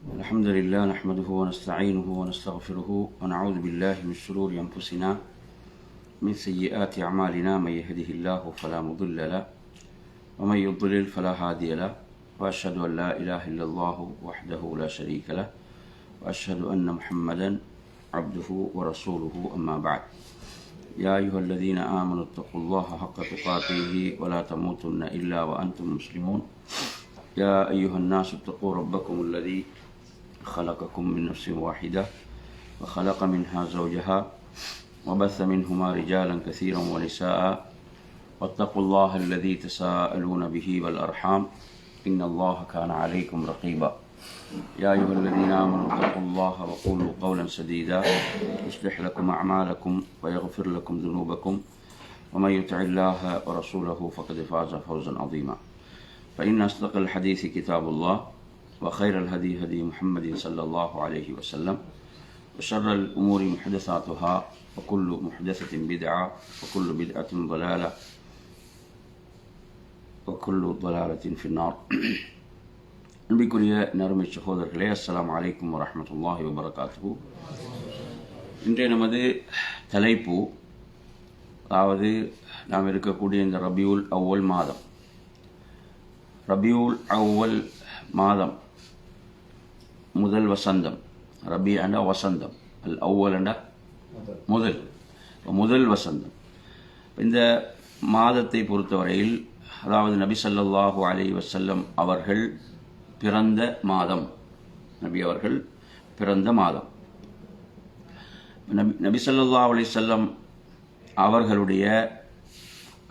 الحمد لله نحمده ونستعينه ونستغفره ونعوذ بالله من شرور أنفسنا من سيئات أعمالنا. من يهده الله فلا مضل له ومن يضلل فلا هادي له، وأشهد أن لا إله إلا الله وحده لا شريك له، وأشهد أن محمدا عبده ورسوله. أما بعد، يا أيها الذين آمنوا اتقوا الله حق تقاته ولا تموتن إلا وأنتم مسلمون. يا أيها الناس اتقوا ربكم الذي خلقكم من نفس واحدة وخلق منها زوجها وبث منهما رجالا كثيرا ونساء، واتقوا الله الذي تساءلون به والأرحام إن الله كان عليكم رقيبا. يا أيها الذين آمنوا اتقوا الله وقولوا قولا سديدا يصلح لكم أعمالكم ويغفر لكم ذنوبكم، ومن يطع الله ورسوله فقد فاز فوزا عظيما. فإن أصدق الحديث كتاب الله، وخير الهدي هدي محمد صلى الله عليه وسلم، وشر الأمور محدثاتها، وكل محدثة بدعة، وكل بدعة ضلالة، وكل ضلالة في النار. அன்பிற்குரிய நறுமை சகோதரர்களே, அஸ்ஸலாமு அலைக்கும் வரஹ்மத்துல்லாஹி வபரகாத்துஹு. இன்றைய நமது தலைப்பு, அதாவது நாம் இருக்கக்கூடிய இந்த ரபியுல் அவ்வல் மாதம், ரபியுல் அவ்வல் மாதம் முதல் வசந்தம். ரபி என்ற வசந்தம், அல் அவ்வல் என்ற முதல் வசந்தம். இந்த மாதத்தை பொறுத்தவரையில், அதாவது நபி ஸல்லல்லாஹு அலைஹி வஸல்லம் அவர்கள் பிறந்த மாதம், நபி அவர்கள் பிறந்த மாதம். நபி ஸல்லல்லாஹு அலைஹி வஸல்லம் அவர்களுடைய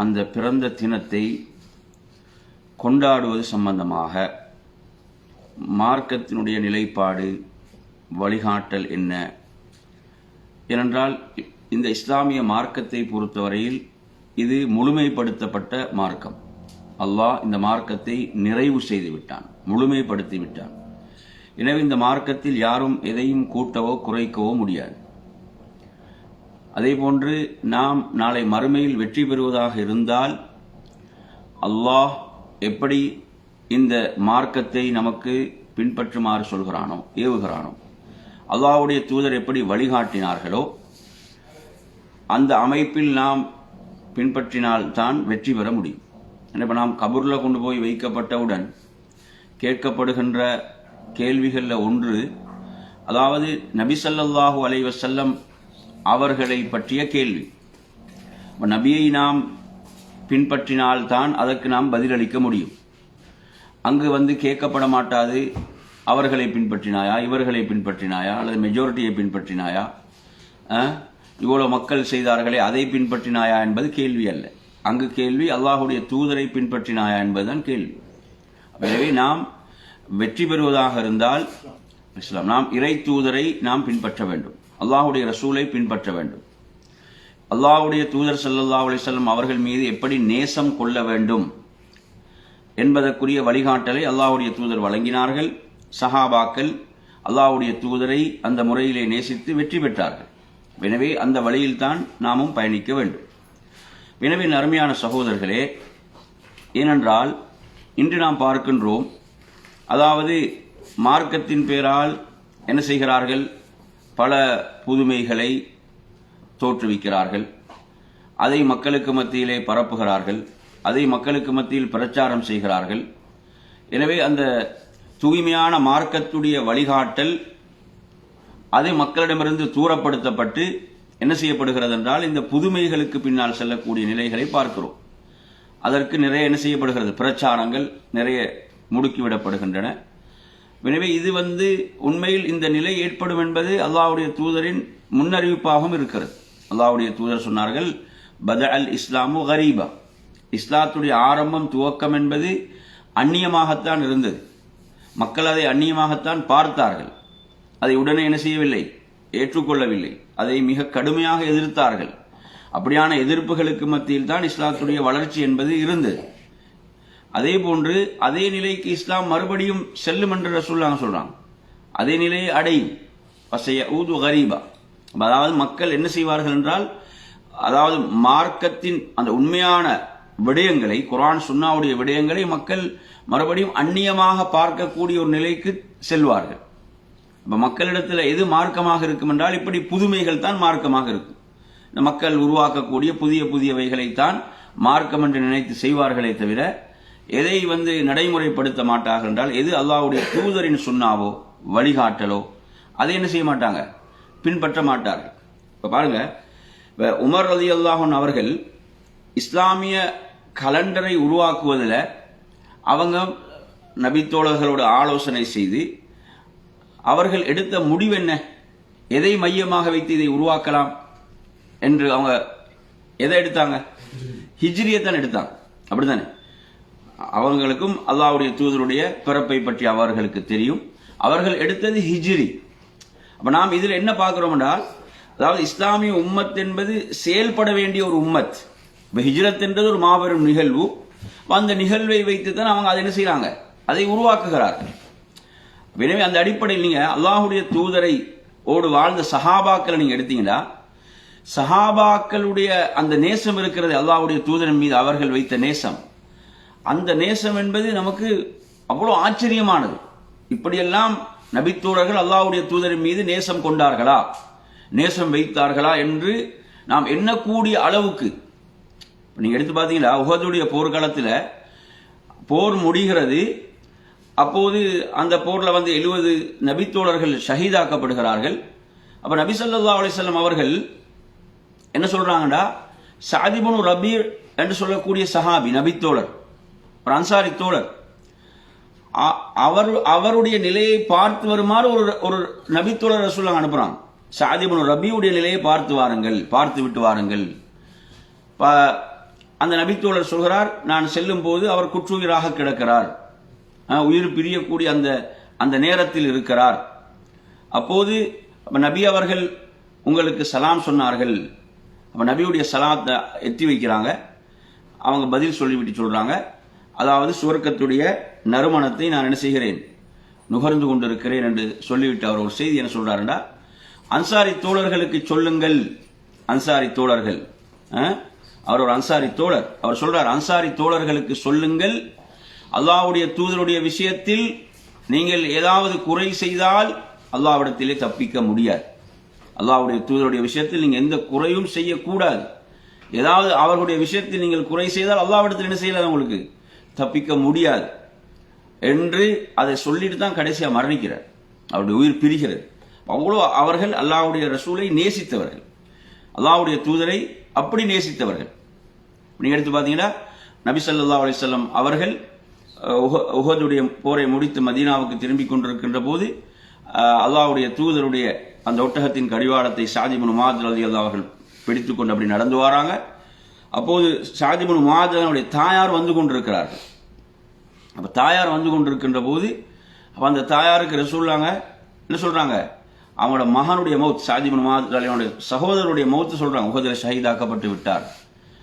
அந்த பிறந்த தினத்தை கொண்டாடுவது சம்பந்தமாக மார்க்கத்தினுடைய நிலைப்பாடு, வழிகாட்டல் என்ன? ஏனென்றால் இந்த இஸ்லாமிய மார்க்கத்தை பொறுத்தவரையில் இது முழுமைப்படுத்தப்பட்ட மார்க்கம். அல்லாஹ் இந்த மார்க்கத்தை நிறைவு செய்து விட்டான், முழுமைப்படுத்தி விட்டான். எனவே இந்த மார்க்கத்தில் யாரும் எதையும் கூட்டவோ குறைக்கவோ முடியாது. அதேபோன்று நாம் நாளை மறுமையில் வெற்றி பெறுவதாக இருந்தால், அல்லாஹ் எப்படி இந்த மார்க்கத்தை நமக்கு பின்பற்றுமாறு சொல்கிறானோ, ஏவுகிறானோ, அல்லாஹ்வுடைய தூதர் எப்படி வழிகாட்டினார்களோ அந்த அமைப்பில் நாம் பின்பற்றினால் தான் வெற்றி பெற முடியும். இப்போ நாம் கபூர்ல கொண்டு போய் வைக்கப்பட்டவுடன் கேட்கப்படுகின்ற கேள்விகளில் ஒன்று, அதாவது நபி ஸல்லல்லாஹு அலைஹி வஸல்லம் அவர்களை பற்றிய கேள்வி. நபியை நாம் பின்பற்றினால் தான் அதற்கு நாம் பதிலளிக்க முடியும். அங்கு கேட்கப்பட மாட்டாது, அவர்களை பின்பற்றினாயா, இவர்களை பின்பற்றினாயா, அல்லது மெஜாரிட்டியை பின்பற்றினாயா, இவ்வளவு மக்கள் செய்தார்களே அதை பின்பற்றினாயா என்பது கேள்வி அல்ல. அங்கு கேள்வி அல்லாஹுடைய தூதரை பின்பற்றினாயா என்பதுதான் கேள்வி. எனவே நாம் வெற்றி பெறுவதாக இருந்தால் இஸ்லாம், நாம் இறை தூதரை நாம் பின்பற்ற வேண்டும், அல்லாஹுடைய ரசூலை பின்பற்ற வேண்டும். அல்லாஹுடைய தூதர் ஸல்லல்லாஹு அலைஹி வஸல்லம் அவர்கள் மீது எப்படி நேசம் கொள்ள வேண்டும் என்பதற்குரிய வழிகாட்டலை அல்லாஹுடைய தூதர் வழங்கினார்கள். சஹாபாக்கள் அல்லாஹுடைய தூதரை அந்த முறையிலே நேசித்து வெற்றி பெற்றார்கள். எனவே அந்த வழியில்தான் நாமும் பயணிக்க வேண்டும். எனவே அருமையான சகோதரர்களே, ஏனென்றால் இன்று நாம் பார்க்கின்றோம், அதாவது மார்க்கத்தின் பேரால் என்ன செய்கிறார்கள்? பல புதுமைகளை தோற்றுவிக்கிறார்கள், அதை மக்களுக்கு மத்தியிலே பரப்புகிறார்கள், அதை மக்களுக்கு மத்தியில் பிரச்சாரம் செய்கிறார்கள். எனவே அந்த தூய்மையான மார்க்கத்துடைய வழிகாட்டல் அது மக்களிடமிருந்து தூரப்படுத்தப்பட்டு என்ன செய்யப்படுகிறது என்றால், இந்த புதுமைகளுக்கு பின்னால் செல்லக்கூடிய நிலைகளை பார்க்கிறோம். அதற்கு நிறைய என்ன செய்யப்படுகிறது? பிரச்சாரங்கள் நிறைய முடுக்கிவிடப்படுகின்றன. எனவே இது உண்மையில் இந்த நிலை ஏற்படும் என்பது அல்லாஹ்வுடைய தூதரின் முன்னறிவிப்பாகவும் இருக்கிறது. அல்லாஹ்வுடைய தூதர் சொன்னார்கள், பதஅல் இஸ்லாமு கரீபா, இஸ்லாத்துடைய ஆரம்பம், துவக்கம் என்பது அந்நியமாகத்தான் இருந்தது. மக்கள் அதை அந்நியமாகத்தான் பார்த்தார்கள். அதை உடனே என்ன செய்யவில்லை? ஏற்றுக்கொள்ளவில்லை. அதை மிக கடுமையாக எதிர்த்தார்கள். அப்படியான எதிர்ப்புகளுக்கு மத்தியில் தான் இஸ்லாத்துடைய வளர்ச்சி என்பது இருந்தது. அதே போன்று அதே நிலைக்கு இஸ்லாம் மறுபடியும் செல்லும் என்று ரசூலுல்லாஹ் சொல்றாங்க. அதே நிலையை அடையும். ஃபஸயஊது கரீபா, அதாவது மக்கள் என்ன செய்வார்கள் என்றால், அதாவது மார்க்கத்தின் அந்த உண்மையான விடயங்களை, குர்ஆன் சுன்னாவுடைய விடயங்களை மக்கள் மறுபடியும் அந்நியமாக பார்க்கக்கூடிய ஒரு நிலைக்கு செல்வார்கள். இப்ப மக்களிடத்தில் எது மார்க்கமாக இருக்கும் என்றால் இப்படி புதுமைகள் தான் மார்க்கமாக இருக்கும். இந்த மக்கள் உருவாக்கக்கூடிய புதிய புதியவைகளைத்தான் மார்க்கம் என்று நினைத்து செய்வார்களே தவிர எதை நடைமுறைப்படுத்த மாட்டார்கள் என்றால் எது அல்லாஹ்வுடைய தூதரின் சுன்னாவோ வழிகாட்டலோ அதை என்ன செய்ய மாட்டாங்க, பின்பற்ற மாட்டார்கள். இப்ப பாருங்க, உமர் ரலியல்லாஹு அன்ஹு அவர்கள் இஸ்லாமிய கலண்டரை உருவாக்குவதில் அவங்க நபித்தோழர்களோட ஆலோசனை செய்து அவர்கள் எடுத்த முடிவு என்ன, எதை மையமாக வைத்து இதை உருவாக்கலாம் என்று அவங்க எதை எடுத்தாங்க, ஹிஜ்ரியத்தான் எடுத்தாங்க. அப்படித்தானே? அவங்களுக்கும் அல்லாஹ்வுடைய தூதருடைய பிறப்பை பற்றி அவர்களுக்கு தெரியும். அவர்கள் எடுத்தது ஹிஜ்ரி. அப்ப நாம் இதில் என்ன பார்க்கிறோம் என்றால், அதாவது இஸ்லாமிய உம்மத் என்பது செயல்பட வேண்டிய ஒரு உம்மத். ஹிஜ்ரத் என்றது ஒரு மாபெரும் நிகழ்வு. அந்த நிகழ்வை வைத்து தான் அவங்க அதை என்ன செய்யறாங்க, அதை உருவாக்குகிறார்கள். எனவே அந்த அடிப்படையில் நீங்க அல்லாஹ்வுடைய தூதரை ஓடு வாழ்ந்த சஹாபாக்களை நீங்க எடுத்தீங்கன்னா, சஹாபாக்களுடைய அந்த நேசம் இருக்கிறது, அல்லாஹ்வுடைய தூதரின் மீது அவர்கள் வைத்த நேசம், அந்த நேசம் என்பது நமக்கு அவ்வளவு ஆச்சரியமானது. இப்படியெல்லாம் நபித்தோழர்கள் அல்லாஹ்வுடைய தூதரின் மீது நேசம் கொண்டார்களா, நேசம் வைத்தார்களா என்று நாம் எண்ணக்கூடிய அளவுக்கு. நீங்க எடுத்து பார்த்தீங்களா, உஹதுடைய போர்க்காலத்தில் போர் முடிகிறது. அப்போது அந்த போர்ல 70 நபித்தோழர்கள் ஷஹீதாக்கப்படுகிறார்கள். அப்ப நபி ஸல்லல்லாஹு அலைஹி வஸல்லம் அவர்கள் என்ன சொல்றாங்கடா, சஅத் இப்னு ரபீ என்று சொல்லக்கூடிய சஹாபி, நபித்தோழர், ஒரு அன்சாரி தோழர், அவருடைய நிலையை பார்த்து வருமாறு ஒரு நபித்தோழர் ரசூலுல்லாஹ் அனுப்புறாங்க. சஅத் இப்னு ரபீவுடைய நிலையை பார்த்து விட்டு வாருங்கள். அந்த நபித்தோழர் சொல்கிறார், நான் செல்லும் போது அவர் குற்றுயிராக கிடக்கிறார், உயிர் பிரியக்கூடிய அந்த நேரத்தில் இருக்கிறார். அப்போது நபி அவர்கள் உங்களுக்கு சலாம் சொன்னார்கள். அப்ப நபியுடைய சலாத்தை எத்தி வைக்கிறாங்க. அவங்க பதில் சொல்லிவிட்டு சொல்றாங்க, அதாவது சுவர்க்கத்துடைய நறுமணத்தை நான் என்ன செய்கிறேன், நுகர்ந்து கொண்டிருக்கிறேன் என்று சொல்லிவிட்டு அவர் ஒரு செய்தி என்ன சொல்றாருண்டா, அன்சாரி தோழர்களுக்கு சொல்லுங்கள். அன்சாரி தோழர்கள், அவர் ஒரு அன்சாரி தோழர், அவர் சொல்றார், அன்சாரி தோழர்களுக்கு சொல்லுங்கள், அல்லாஹ்வுடைய தூதருடைய விஷயத்தில் நீங்கள் ஏதாவது குறை செய்தால் அல்லாஹ்விடத்திலே தப்பிக்க முடியாது. அல்லாஹ்வுடைய தூதருடைய விஷயத்தில் நீங்க எந்த குறையும் செய்யக்கூடாது. ஏதாவது அவர்களுடைய விஷயத்தில் நீங்கள் குறை செய்தால் அல்லாஹ்விடத்தில் என்ன செய்யலாம், உங்களுக்கு தப்பிக்க முடியாது என்று அதை சொல்லிட்டு தான் கடைசியா மரணிக்கிறார். அவருடைய உயிர் பிரிகிறது. அவ்வளோ அவர்கள் அல்லாஹ்வுடைய ரசூலை நேசித்தவர்கள், அல்லாஹ்வுடைய தூதரை அப்படி நேசித்தவர்கள். நீங்க எடுத்து பார்த்தீங்கன்னா, நபி ஸல்லல்லாஹு அலைஹி வஸல்லம் அவர்கள் உஹதுடைய போரை முடித்து மதீனாவுக்கு திரும்பிக் கொண்டிருக்கின்ற போது அல்லாஹ்வுடைய தூதருடைய அந்த ஒட்டகத்தின் கடிவாளத்தை சஅத் இப்னு முஆத் ரலியல்லாஹு அவர்கள் பிடித்துக் கொண்டு அப்படி நடந்து வராங்க. அப்போது சஅத் இப்னு முஆத் தாயார் வந்து கொண்டிருக்கிறார்கள். அப்ப தாயார் வந்து கொண்டிருக்கின்ற போது அந்த தாயாருக்கு ரசூலுல்லாஹ் என்ன சொல்றாங்க, அவங்களோட மகனுடைய மௌத், சஅத் இப்னு முஆத் ரலியல்லாஹு சகோதரருடைய மௌத் சொல்றாங்க, உஹதில் ஷஹீதாக்கப்பட்டு விட்டார்.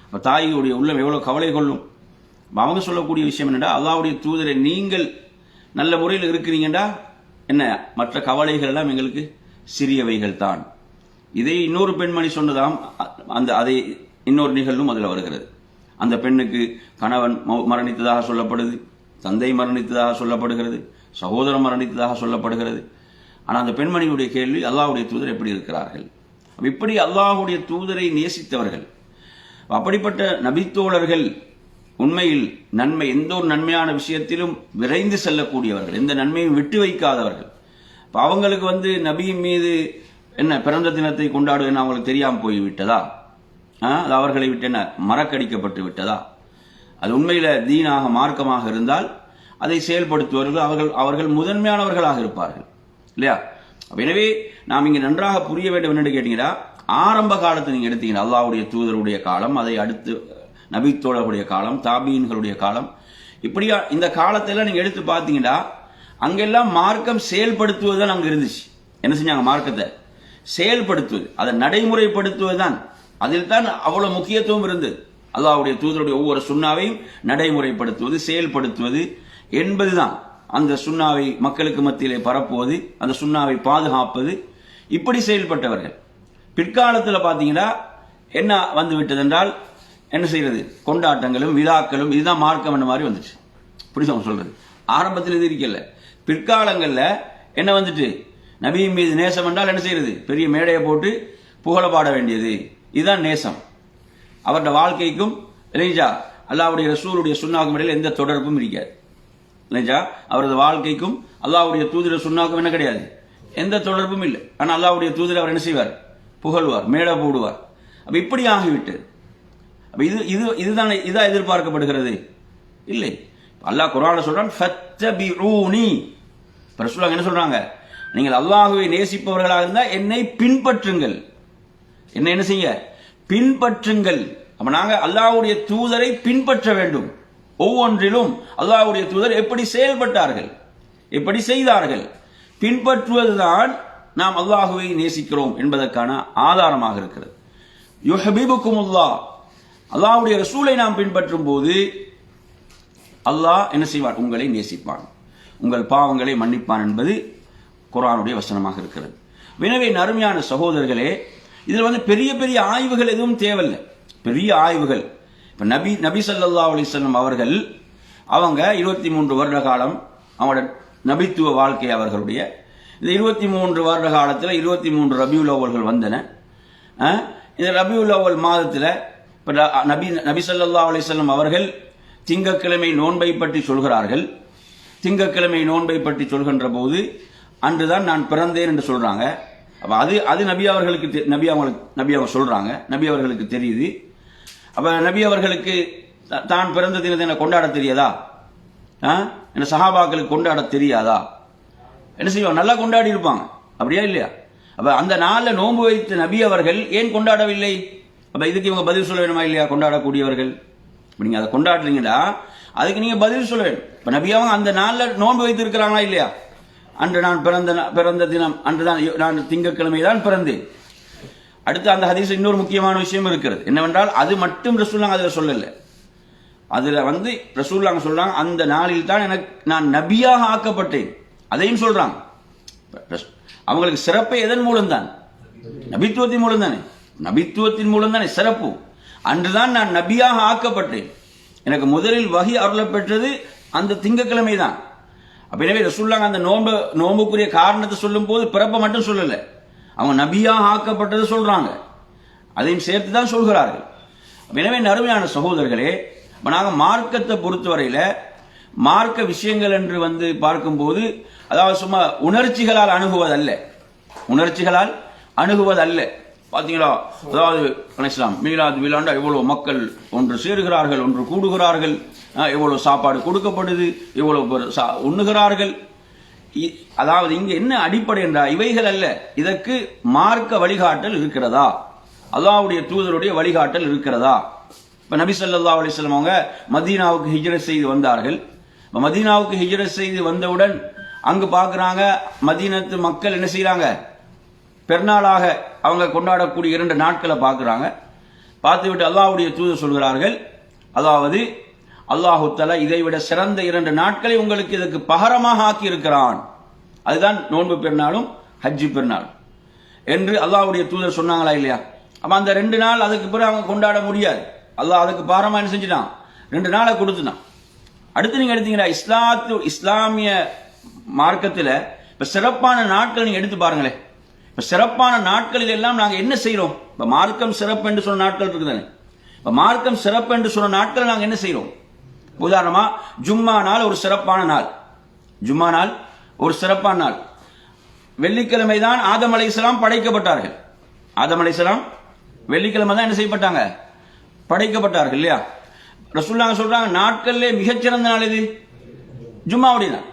அப்ப தாயுடைய உள்ளம் எவ்வளவு கவலை கொள்ளும். அவங்க சொல்லக்கூடிய விஷயம் என்னடா, அல்லாஹ்வுடைய தூதரை நீங்கள் நல்ல முறையில் இருக்கிறீங்கடா, என்ன மற்ற கவலைகள் எல்லாம் எங்களுக்கு சிறியவைகள் தான். இதை இன்னொரு பெண்மணி சொன்னதாம். அதை இன்னொரு நிகழ்வும் அதில் வருகிறது. அந்த பெண்ணுக்கு கணவன் மரணித்ததாக சொல்லப்படுது, தந்தை மரணித்ததாக சொல்லப்படுகிறது, சகோதரன் மரணித்ததாக சொல்லப்படுகிறது. ஆனால் அந்த பெண்மணியுடைய கேள்வி, அல்லாஹ்வுடைய தூதர் எப்படி இருக்கிறார்கள்? இப்படி அல்லாஹ்வுடைய தூதரை நேசித்தவர்கள், அப்படிப்பட்ட நபித்தோழர்கள் உண்மையில் நன்மை, எந்த ஒரு நன்மையான விஷயத்திலும் விரைந்து செல்லக்கூடியவர்கள், எந்த நன்மையும் விட்டு வைக்காதவர்கள். அவங்களுக்கு நபியின் மீது என்ன பிறந்த தினத்தை கொண்டாடுவேன்னு அவங்களுக்கு தெரியாம போய்விட்டதா? அது அவர்களை விட்டு என்ன மறக்கடிக்கப்பட்டு விட்டதா? அது உண்மையில தீனாக மார்க்கமாக இருந்தால் அதை செயல்படுத்துவர்கள் அவர்கள் முதன்மையானவர்களாக இருப்பார்கள், இல்லையா? எனவே நாம் இங்க நன்றாக புரிய வேண்டும் என்று கேட்டீங்கன்னா, ஆரம்ப காலத்தை நீங்க எடுத்தீங்கன்னா அல்லாஹ்வுடைய தூதருடைய காலம், அதை அடுத்து நபித்தோழர்களுடைய காலம், தாபீன்களுடைய காலம், இப்படியா இந்த காலத்தெல்லாம் நீங்க எடுத்து பார்த்தீங்கன்னா அங்கெல்லாம் மார்க்கம் செயல்படுத்துவதுதான் அங்க இருந்துச்சு. என்ன செஞ்சாங்க? மார்க்கத்தை செயல்படுத்துவது, அதை நடைமுறைப்படுத்துவதுதான், அதில் தான் அவ்வளவு முக்கியத்துவம் இருந்தது. அல்லாஹ்வுடைய தூதருடைய ஒவ்வொரு சுன்னாவையும் நடைமுறைப்படுத்துவது, செயல்படுத்துவது என்பதுதான். அந்த சுன்னாவை மக்களுக்கு மத்தியிலே பரப்புவது, அந்த சுன்னாவை பாதுகாப்பது, இப்படி செயல்பட்டவர்கள். பிற்காலத்தில் பார்த்தீங்கன்னா என்ன வந்து விட்டது என்றால், என்ன செய்யறது, கொண்டாட்டங்களும் விழாக்களும், இதுதான் மார்க்கம் என்ற மாதிரி வந்துச்சு. புரியுது சொல்றது? ஆரம்பத்தில் இது இருக்கல, பிற்காலங்களில் என்ன வந்துட்டு, நபியின் மீது நேசம் என்றால் என்ன செய்யறது? பெரிய மேடையை போட்டு புகழ பாட வேண்டியது. இதுதான் நேசம். அவருடைய வாழ்க்கைக்கும் இல்லைஞ்சா அல்லாஹ்வுடைய ரசூலுடைய சுன்னாவுக்கும் இடையில எந்த தொடர்பும் இருக்காது. இல்லைஞ்சா அவரது வாழ்க்கைக்கும் அல்லாஹ்வுடைய தூதர் சுன்னாவுக்கும் என்ன கிடையாது, எந்த தொடர்பும் இல்லை. ஆனால் அல்லாஹ்வுடைய தூதர் அவர் என்ன செய்வார்? புகழ்வார், மேடை போடுவார். அப்ப இப்படி ஆகிவிட்டது. அப்ப இதுதான் இதா எதிர்பார்க்கப்படுகிறது இல்லை. அல்லாஹ் குர்ஆன்ல சொல்றான் ஃபத்தபிஊனி. ரசூலுல்லாஹ் என்ன சொல்றாங்க? நீங்கள் அல்லாஹ்வை நேசிப்பவர்களாக இருந்தால் என்னை பின்பற்றுங்கள். என்ன செய்ய? பின்பற்றுங்கள். அப்ப நாங்க அல்லாஹ்வுடைய தூதரை பின்பற்ற வேண்டும். ஒவ்வொன்றிலும் அல்லாஹ்வுடைய தூதர் எப்படி செயல்பட்டார்கள், எப்படி செய்தார்கள், பின்பற்றுவதுதான் நாம் அல்லாஹ்வை நேசிக்கிறோம் என்பதற்கான ஆதாரமாக இருக்கிறது. யுஹ்பிபுக்குமுல்லாஹ், அல்லாஹ்வுடைய ரசூலை நாம் பின்பற்றும் போது அல்லாஹ் என்ன செய்வான்? உங்களை நேசிப்பான், உங்கள் பாவங்களை மன்னிப்பான் என்பது குர்ஆனுடைய வசனமாக இருக்கிறது. எனவே நறுமையான சகோதரர்களே, இதில் பெரிய பெரிய ஆய்வுகள் எதுவும் தேவையில்லை. பெரிய ஆய்வுகள் இப்ப நபி ஸல்லல்லாஹு அலைஹி வஸல்லம் அவர்கள் அவங்க 23 வருட காலம் அவங்களோட நபித்துவ வாழ்க்கை அவர்களுடைய இந்த 23 வருட காலத்தில் 23 ரபியுல் அவ்வல்கள் வந்தன. இந்த ரபியுல் அவ்வல் மாதத்தில் நபி ஸல்லல்லாஹு அலைஹி வஸல்லம் அவர்கள் திங்கட்கிழமை நோன்பை பற்றி சொல்கிறார்கள். திங்கட்கிழமை நோன்பை பற்றி சொல்கின்ற போது அன்றுதான் நான் பிறந்தேன் என்று சொல்றாங்க. அப்ப அது நபி அவங்க சொல்றாங்க, நபி அவர்களுக்கு தெரியுது. அப்ப நபி அவர்களுக்கு தான் பிறந்த தினத்தை என்ன கொண்டாட தெரியாதா? என்ன சஹாபாக்களுக்கு கொண்டாட தெரியாதா? என்ன செய்வாங்க? நல்லா கொண்டாடி இருப்பாங்க, அப்படியா இல்லையா? அப்ப அந்த நாள்ல நோன்பு வைத்த நபி அவர்கள் ஏன் கொண்டாடவில்லை? அப்ப இதுக்கு இவங்க பதில் சொல்ல வேணுமா இல்லையா? கொண்டாடக்கூடியவர்கள் நீங்க அதை கொண்டாடுறீங்களா, அதுக்கு நீங்க பதில் சொல்ல வேண்டும். இப்ப நபி அவங்க அந்த நாள்ல நோன்பு வைத்து இருக்கிறாங்களா இல்லையா? அன்று நான் பிறந்த தினம் அன்றுதான் நான் திங்கட்கிழமை தான் பிறந்தேன். அடுத்து அந்த ஹதீஸ் இன்னொரு முக்கியமான விஷயம் இருக்கிறது. என்னவென்றால் அது மட்டும் ரசூலுல்லாஹ் அதுல சொல்லல. அதுல ரசூலுல்லாஹ் சொல்றாங்க அந்த நாளில் தான் நான் நபியாக ஆக்கப்பட்டேன், அதையும் சொல்றாங்க. அவங்களுக்கு சிறப்பு எதன் மூலம் தான்? நபித்துவத்தின் மூலம் தானே. நபித்துவத்தின் மூலம் தானே சிறப்பு. அன்றுதான் நான் நபியாக ஆக்கப்பட்டேன். எனக்கு முதலில் வஹி அருளப் பெற்றது அந்த திங்கட்கிழமை தான். அப்ப எனவே ரசூலுல்லாஹ் அந்த நோம்புக்குரிய காரணத்தை சொல்லும் போது பிறப்பை மட்டும் சொல்லல, அவங்க நபியாக ஆக்கப்பட்டது சொல்றாங்க, அதையும் சேர்த்து தான் சொல்கிறார்கள். எனவே நறுமையான சகோதரர்களே, நாங்கள் மார்க்கத்தை பொறுத்தவரையில மார்க்க விஷயங்கள் என்று பார்க்கும்போது அதாவது சும்மா உணர்ச்சிகளால் அணுகுவதல்ல. பாத்தீங்களா? அதாவது இஸ்லாம் மீலாது விழாண்டா எவ்வளவு மக்கள் ஒன்று சேருகிறார்கள், ஒன்று கூடுகிறார்கள், எவ்வளவு சாப்பாடு கொடுக்கப்படுது, எவ்வளவு உண்ணுகிறார்கள். அதாவது இங்க என்ன அடிப்படை என்றால் இவைகள் அல்ல, இதற்கு மார்க்க வழிகாட்டல் இருக்கிறதா, அல்லாஹ்வுடைய தூதருடைய வழிகாட்டல் இருக்கிறதா? இப்ப நபி ஸல்லல்லாஹு அலைஹி வஸல்லம் அவங்க மதீனாவுக்கு ஹிஜ்ரத் செய்து வந்தார்கள். மதீனாவுக்கு ஹிஜ்ரத் செய்து வந்தவுடன் அங்கு பார்க்கிறாங்க மதீனத்து மக்கள் என்ன செய்யறாங்க? பெருநாளாக அவங்க கொண்டாடக்கூடிய 2 நாட்களை பார்க்கிறாங்க. பார்த்துவிட்டு அல்லாஹ்வுடைய தூதர் சொல்கிறார்கள், அதாவது அல்லாஹு தஆலா இதைவிட சிறந்த 2 நாட்களை உங்களுக்கு இதற்கு பகரமாக ஆக்கி இருக்கிறான். அதுதான் நோன்பு பெருநாளும் ஹஜ்ஜி பெருநாளும் என்று அல்லாஹ்வுடைய தூதர் சொன்னாங்களா இல்லையா? அப்ப அந்த 2 நாள் அதுக்கு பிறகு அவங்க கொண்டாட முடியாது. அல்லாஹ் அதுக்கு பாரமா என்ன செஞ்சுட்டான்? 2 நாளை கொடுத்துட்டான். அடுத்து நீங்க எடுத்தீங்கன்னா இஸ்லாமிய மார்க்கத்தில் இப்ப சிறப்பான நாட்கள் நீங்க எடுத்து பாருங்களேன். இப்ப சிறப்பான நாட்களில் எல்லாம் நாங்க என்ன செய்யறோம்? இப்ப மார்க்கம் சிறப்பு என்று சொன்ன நாட்கள் இருக்குதானே. இப்ப மார்க்கம் சிறப்பு என்று சொன்ன நாட்கள் நாங்க என்ன செய்யறோம்? உதாரணமா ஜும்மா நாள் ஒரு சிறப்பான நாள். ஜும்மா நாள் ஒரு சிறப்பான நாள். வெள்ளிக்கிழமை தான் ஆதம் அலைஹிஸ்ஸலாம் படைக்கப்பட்டார்கள். ஆதம் அலைஹிஸ்ஸலாம் வெள்ளிக்கிழமை தான் என்ன செய்யப்பட்டாங்க? படைக்கப்பட்டார்கள் இல்லையா? ரசூலுல்லாஹ் சொல்றாங்க நாட்களிலே மிகச்சிறந்த நாள் எது? ஜும்மாவுடைய நாள்.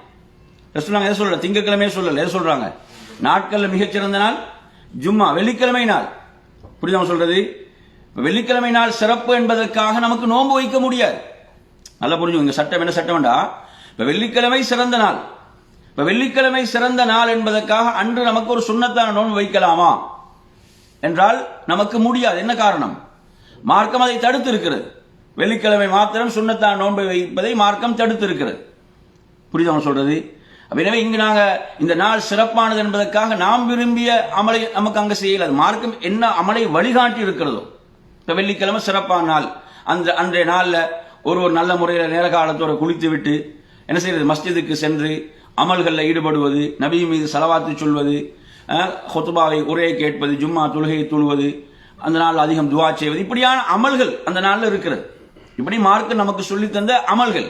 ரசூலுல்லாஹ் எதை சொல்ற? திங்கட்கிழமையே சொல்லல, எதை சொல்றாங்க? நாட்கள்ல மிகச்சிறந்த நாள் ஜும்மா, வெள்ளிக்கிழமை நாள். புரியுதா சொல்றது? வெள்ளிக்கிழமை நாள் சிறப்பு என்பதற்காக நமக்கு நோன்பு வைக்க முடியாது. நல்லா புரிஞ்சுங்க. சட்டம் என்ன சட்டம் வேண்டா? இப்ப வெள்ளிக்கிழமை சிறந்த நாள். இப்ப வெள்ளிக்கிழமை சிறந்த நாள் என்பதற்காக அன்று நமக்கு ஒரு சுன்னத்தான நோன்பு வைக்கலாமா என்றால் நமக்கு முடியாது. என்ன காரணம்? மார்க்கம் அதை தடுத்து இருக்கிறது. வெள்ளிக்கிழமை மாத்திரம் சுன்னத்தான நோன்பை வைப்பதை மார்க்கம் தடுத்து இருக்கிறது. புரியுதா சொல்றது? எனவே இங்கு நாங்க இந்த நாள் சிறப்பானது என்பதற்காக நாம் விரும்பிய அமலை நமக்கு அங்க செய்யல. மார்க்கம் என்ன அமலை வழிகாட்டி இருக்கிறதோ. இப்ப வெள்ளிக்கிழமை சிறப்பான நாள், அன்றைய நாள்ல ஒரு நல்ல முறையில் நேர காலத்தோட குளித்து விட்டு என்ன செய்யறது? மஸ்ஜிதுக்கு சென்று அமல்களில் ஈடுபடுவது, நபி மீது ஸலவாத்து சொல்வது, ஹுத்பாவை உரையை கேட்பது, ஜும்மா தொழுகையை தொழுவது, அந்த நாள் அதிகம் துஆ செய்வது, இப்படியான அமல்கள் அந்த நாளில் இருக்கிறது. இப்படி மார்க்கம் நமக்கு சொல்லி தந்த அமல்கள்.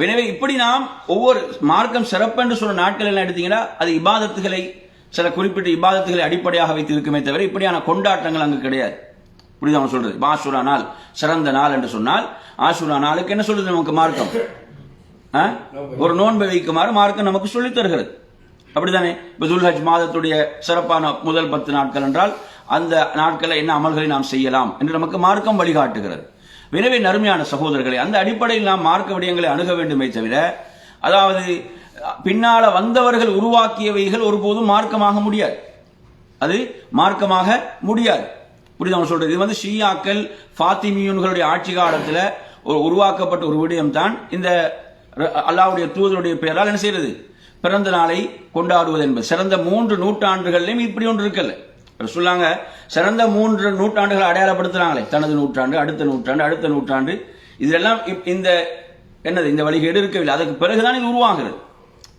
எனவே இப்படி நாம் ஒவ்வொரு மார்க்கம் சிறப்பென்று சொன்ன நாட்கள் எல்லாம் எடுத்தீங்கன்னா அது இபாதத்துகளை, சில குறிப்பிட்ட இபாதத்துகளை அடிப்படையாக வைத்து இருக்குமே தவிர இப்படியான கொண்டாட்டங்கள் அங்கு கிடையாது. புரியுது அவன் சொல்றது. ஆஷூரா நாள் சிறந்த நாள் என்று சொன்னால் ஆஷூரா நாளுக்கு என்ன சொல்றது நமக்கு மார்க்கம்? ஒரு நோன்பை வைக்குமாறு மார்க்கம் நமக்கு சொல்லித் தருகிறது. அப்படித்தானே? இப்ப துல்ஹஜ் மாதத்துடைய சிறப்பான முதல் 10 நாட்கள் என்றால் அந்த நாட்களில் என்ன அமல்களை நாம் செய்யலாம் என்று நமக்கு மார்க்கம் வழிகாட்டுகிறது. எனவே நறுமையான சகோதரர்களை, அந்த அடிப்படையில் நாம் மார்க்க விடயங்களை அணுக வேண்டுமே தவிர, அதாவது பின்னால வந்தவர்கள் உருவாக்கியவைகள் ஒருபோதும் மார்க்கமாக முடியாது. அது மார்க்கமாக முடியாது. புரியுது அவன் சொல்றது. இது ஷியாக்கள் ஃபாத்திமியூன்களுடைய ஆட்சி காலத்தில் உருவாக்கப்பட்ட ஒரு விடயம் தான் இந்த அல்லாஹ்வுடைய தூதருடைய பெயரால் என்ன செய்யறது, பிறந்த நாளை கொண்டாடுவது என்பது. சிறந்த 3 நூற்றாண்டுகளிலும் இப்படி ஒன்று இருக்கல. சொல்லாங்க சிறந்த 3 நூற்றாண்டுகளை அடையாளப்படுத்துறாங்களே, தனது நூற்றாண்டு, அடுத்த நூற்றாண்டு, அடுத்த நூற்றாண்டு, இதெல்லாம் இந்த என்னது இந்த வழிகேடு இருக்கவில்லை. அதுக்கு பிறகுதான் இது உருவாகிறது.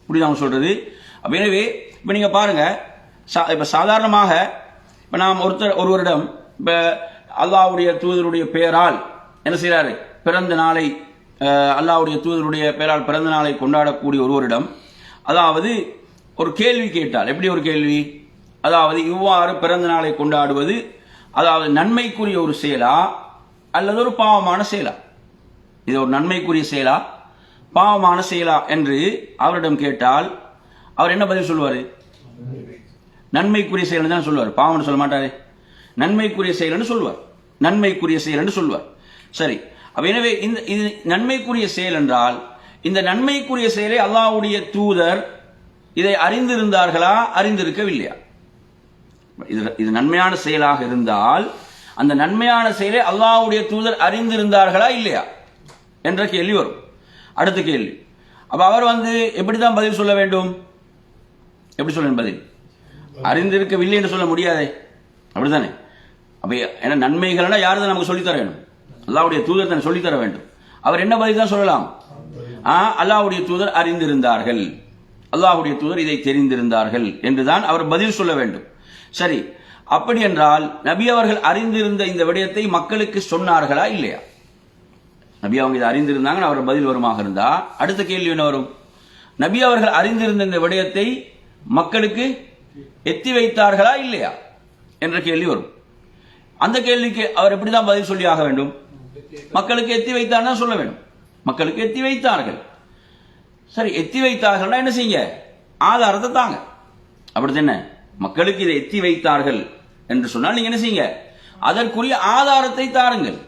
புரியுது அவன் சொல்றது. எனவே இப்ப நீங்க பாருங்க, இப்ப சாதாரணமாக இப்ப நாம் ஒருவரிடம் இப்ப அல்லாஹ்வுடைய தூதருடைய பெயரால் என்ன செய்யறாரு, பிறந்த நாளை அல்லாஹ்வுடைய தூதருடைய பெயரால் பிறந்த நாளை கொண்டாடக்கூடிய ஒருவரிடம் அதாவது ஒரு கேள்வி கேட்டால், எப்படி ஒரு கேள்வி, அதாவது இவ்வாறு பிறந்த நாளை கொண்டாடுவது அதாவது நன்மைக்குரிய ஒரு செயலா அல்லது ஒரு பாவமான செயலா, இது ஒரு நன்மைக்குரிய செயலா பாவமான செயலா என்று அவரிடம் கேட்டால் அவர் என்ன பதில் சொல்வாரு? நன்மைக்குரிய செயல் தான் சொல்வார், பாவம்னு சொல்ல மாட்டாரே. நன்மைக்குரிய செயல் என்று சொல்வார், நன்மைக்குரிய செயல் என்று சொல்வார். சரி, எனவே இது நன்மைக்குரிய செயல் என்றால் இந்த நன்மைக்குரிய செயலை அல்லாஹ்வுடைய தூதர் இதை அறிந்திருந்தார்களா, அறிந்திருக்கவில்லையா? இது நன்மையான செயலாக இருந்தால் அந்த நன்மையான செயலை அல்லாஹ்வுடைய தூதர் அறிந்திருந்தார்களா இல்லையா என்ற கேள்வி வரும். அடுத்த கேள்வி, அப்ப அவர் எப்படிதான் பதில் சொல்ல வேண்டும்? எப்படி சொல்ல பதில்? அறிந்திருக்கவில்லை என்று சொல்ல முடியாதே, அப்படித்தானே? அப்ப என்ன நன்மைகள்னா யாரு தான் நமக்கு சொல்லித்தர வேண்டும்? அல்லாஹ்வுடைய தூதர் தான் சொல்லித்தர வேண்டும். அவர் என்ன பதில் தான் சொல்லலாம்? அல்லாஹ்வுடைய தூதர் அறிந்திருந்தார்கள், அல்லாஹ்வுடைய தூதர் இதை தெரிந்திருந்தார்கள் என்றுதான் அவர் பதில் சொல்ல வேண்டும். சரி, அப்படி என்றால் நபி அவர்கள் அறிந்திருந்த இந்த விடயத்தை மக்களுக்கு சொன்னார்களா இல்லையா? நபி அவங்க இதை அறிந்திருந்தாங்க, அவர் பதில் வருமாக இருந்தா அடுத்த கேள்வி என்ன வரும்? நபி அவர்கள் அறிந்திருந்த இந்த விடயத்தை மக்களுக்கு எத்தி வைத்தார்களா இல்லையா என்ற கேள்வி வரும். அந்த கேள்விக்கு அவர் எப்படிதான் பதில் சொல்லி ஆக வேண்டும்? மக்களுக்கு எத்தி வைத்தார் சொல்ல வேண்டும். மக்களுக்கு எத்தி வைத்தார்கள். சரி, எத்தி வைத்தார்கள் என்ன செய்யுங்க? ஆதாரத்தை தாங்க. அப்படி என்ன, மக்களுக்கு இதை எத்தி வைத்தார்கள் என்று சொன்னால் நீங்க என்ன செய்யுங்க? அதற்குரிய ஆதாரத்தை தாருங்கள்.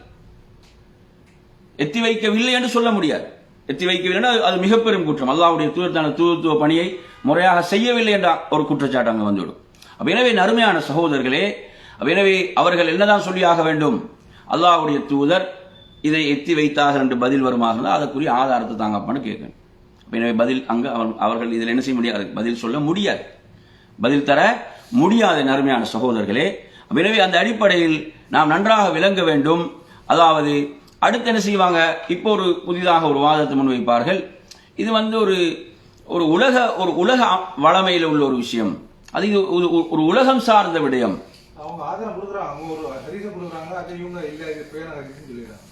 எத்தி வைக்கவில்லை என்று சொல்ல முடியாது. எத்தி வைக்கவில்லை அது மிக பெரும் குற்றம். அல்லாஹ்வுடைய தூதர் தனது தூதுத்துவ பணியை முறையாக செய்யவில்லை என்ற ஒரு குற்றச்சாட்டு அங்கு வந்துவிடும். எனவே நறுமையான சகோதரர்களே, எனவே அவர்கள் என்னதான் சொல்லியாக வேண்டும்? அல்லாஹ்வுடைய தூதர் இதை எத்தி வைத்தார்கள் என்று பதில் வருமாக இருந்தால் அதற்குரிய ஆதாரத்தை தாங்கப்பான்னு கேட்கணும். எனவே பதில் அங்கு அவர்கள் இதில் என்ன செய்ய முடியாது, பதில் சொல்ல முடியாது, பதில் தர முடியாத நறுமையான சகோதரர்களே. எனவே அந்த அடிப்படையில் நாம் நன்றாக விளங்க வேண்டும். அதாவது அடுத்து என்ன செய்வாங்க? இப்போ ஒரு புதிதாக ஒரு வாதத்தை முன்வைப்பார்கள். இது ஒரு உலக வளமையில் உள்ள ஒரு விஷயம், அது ஒரு உலகம் சார்ந்த விடயம். அவங்க ஆதாரம் கொடுக்குறாங்க, அவங்க ஒரு ஹதீஸ கொடுக்குறாங்க, அது இவங்க இல்ல இது பேன ஹதீஸ்னு சொல்லிடுறாங்க.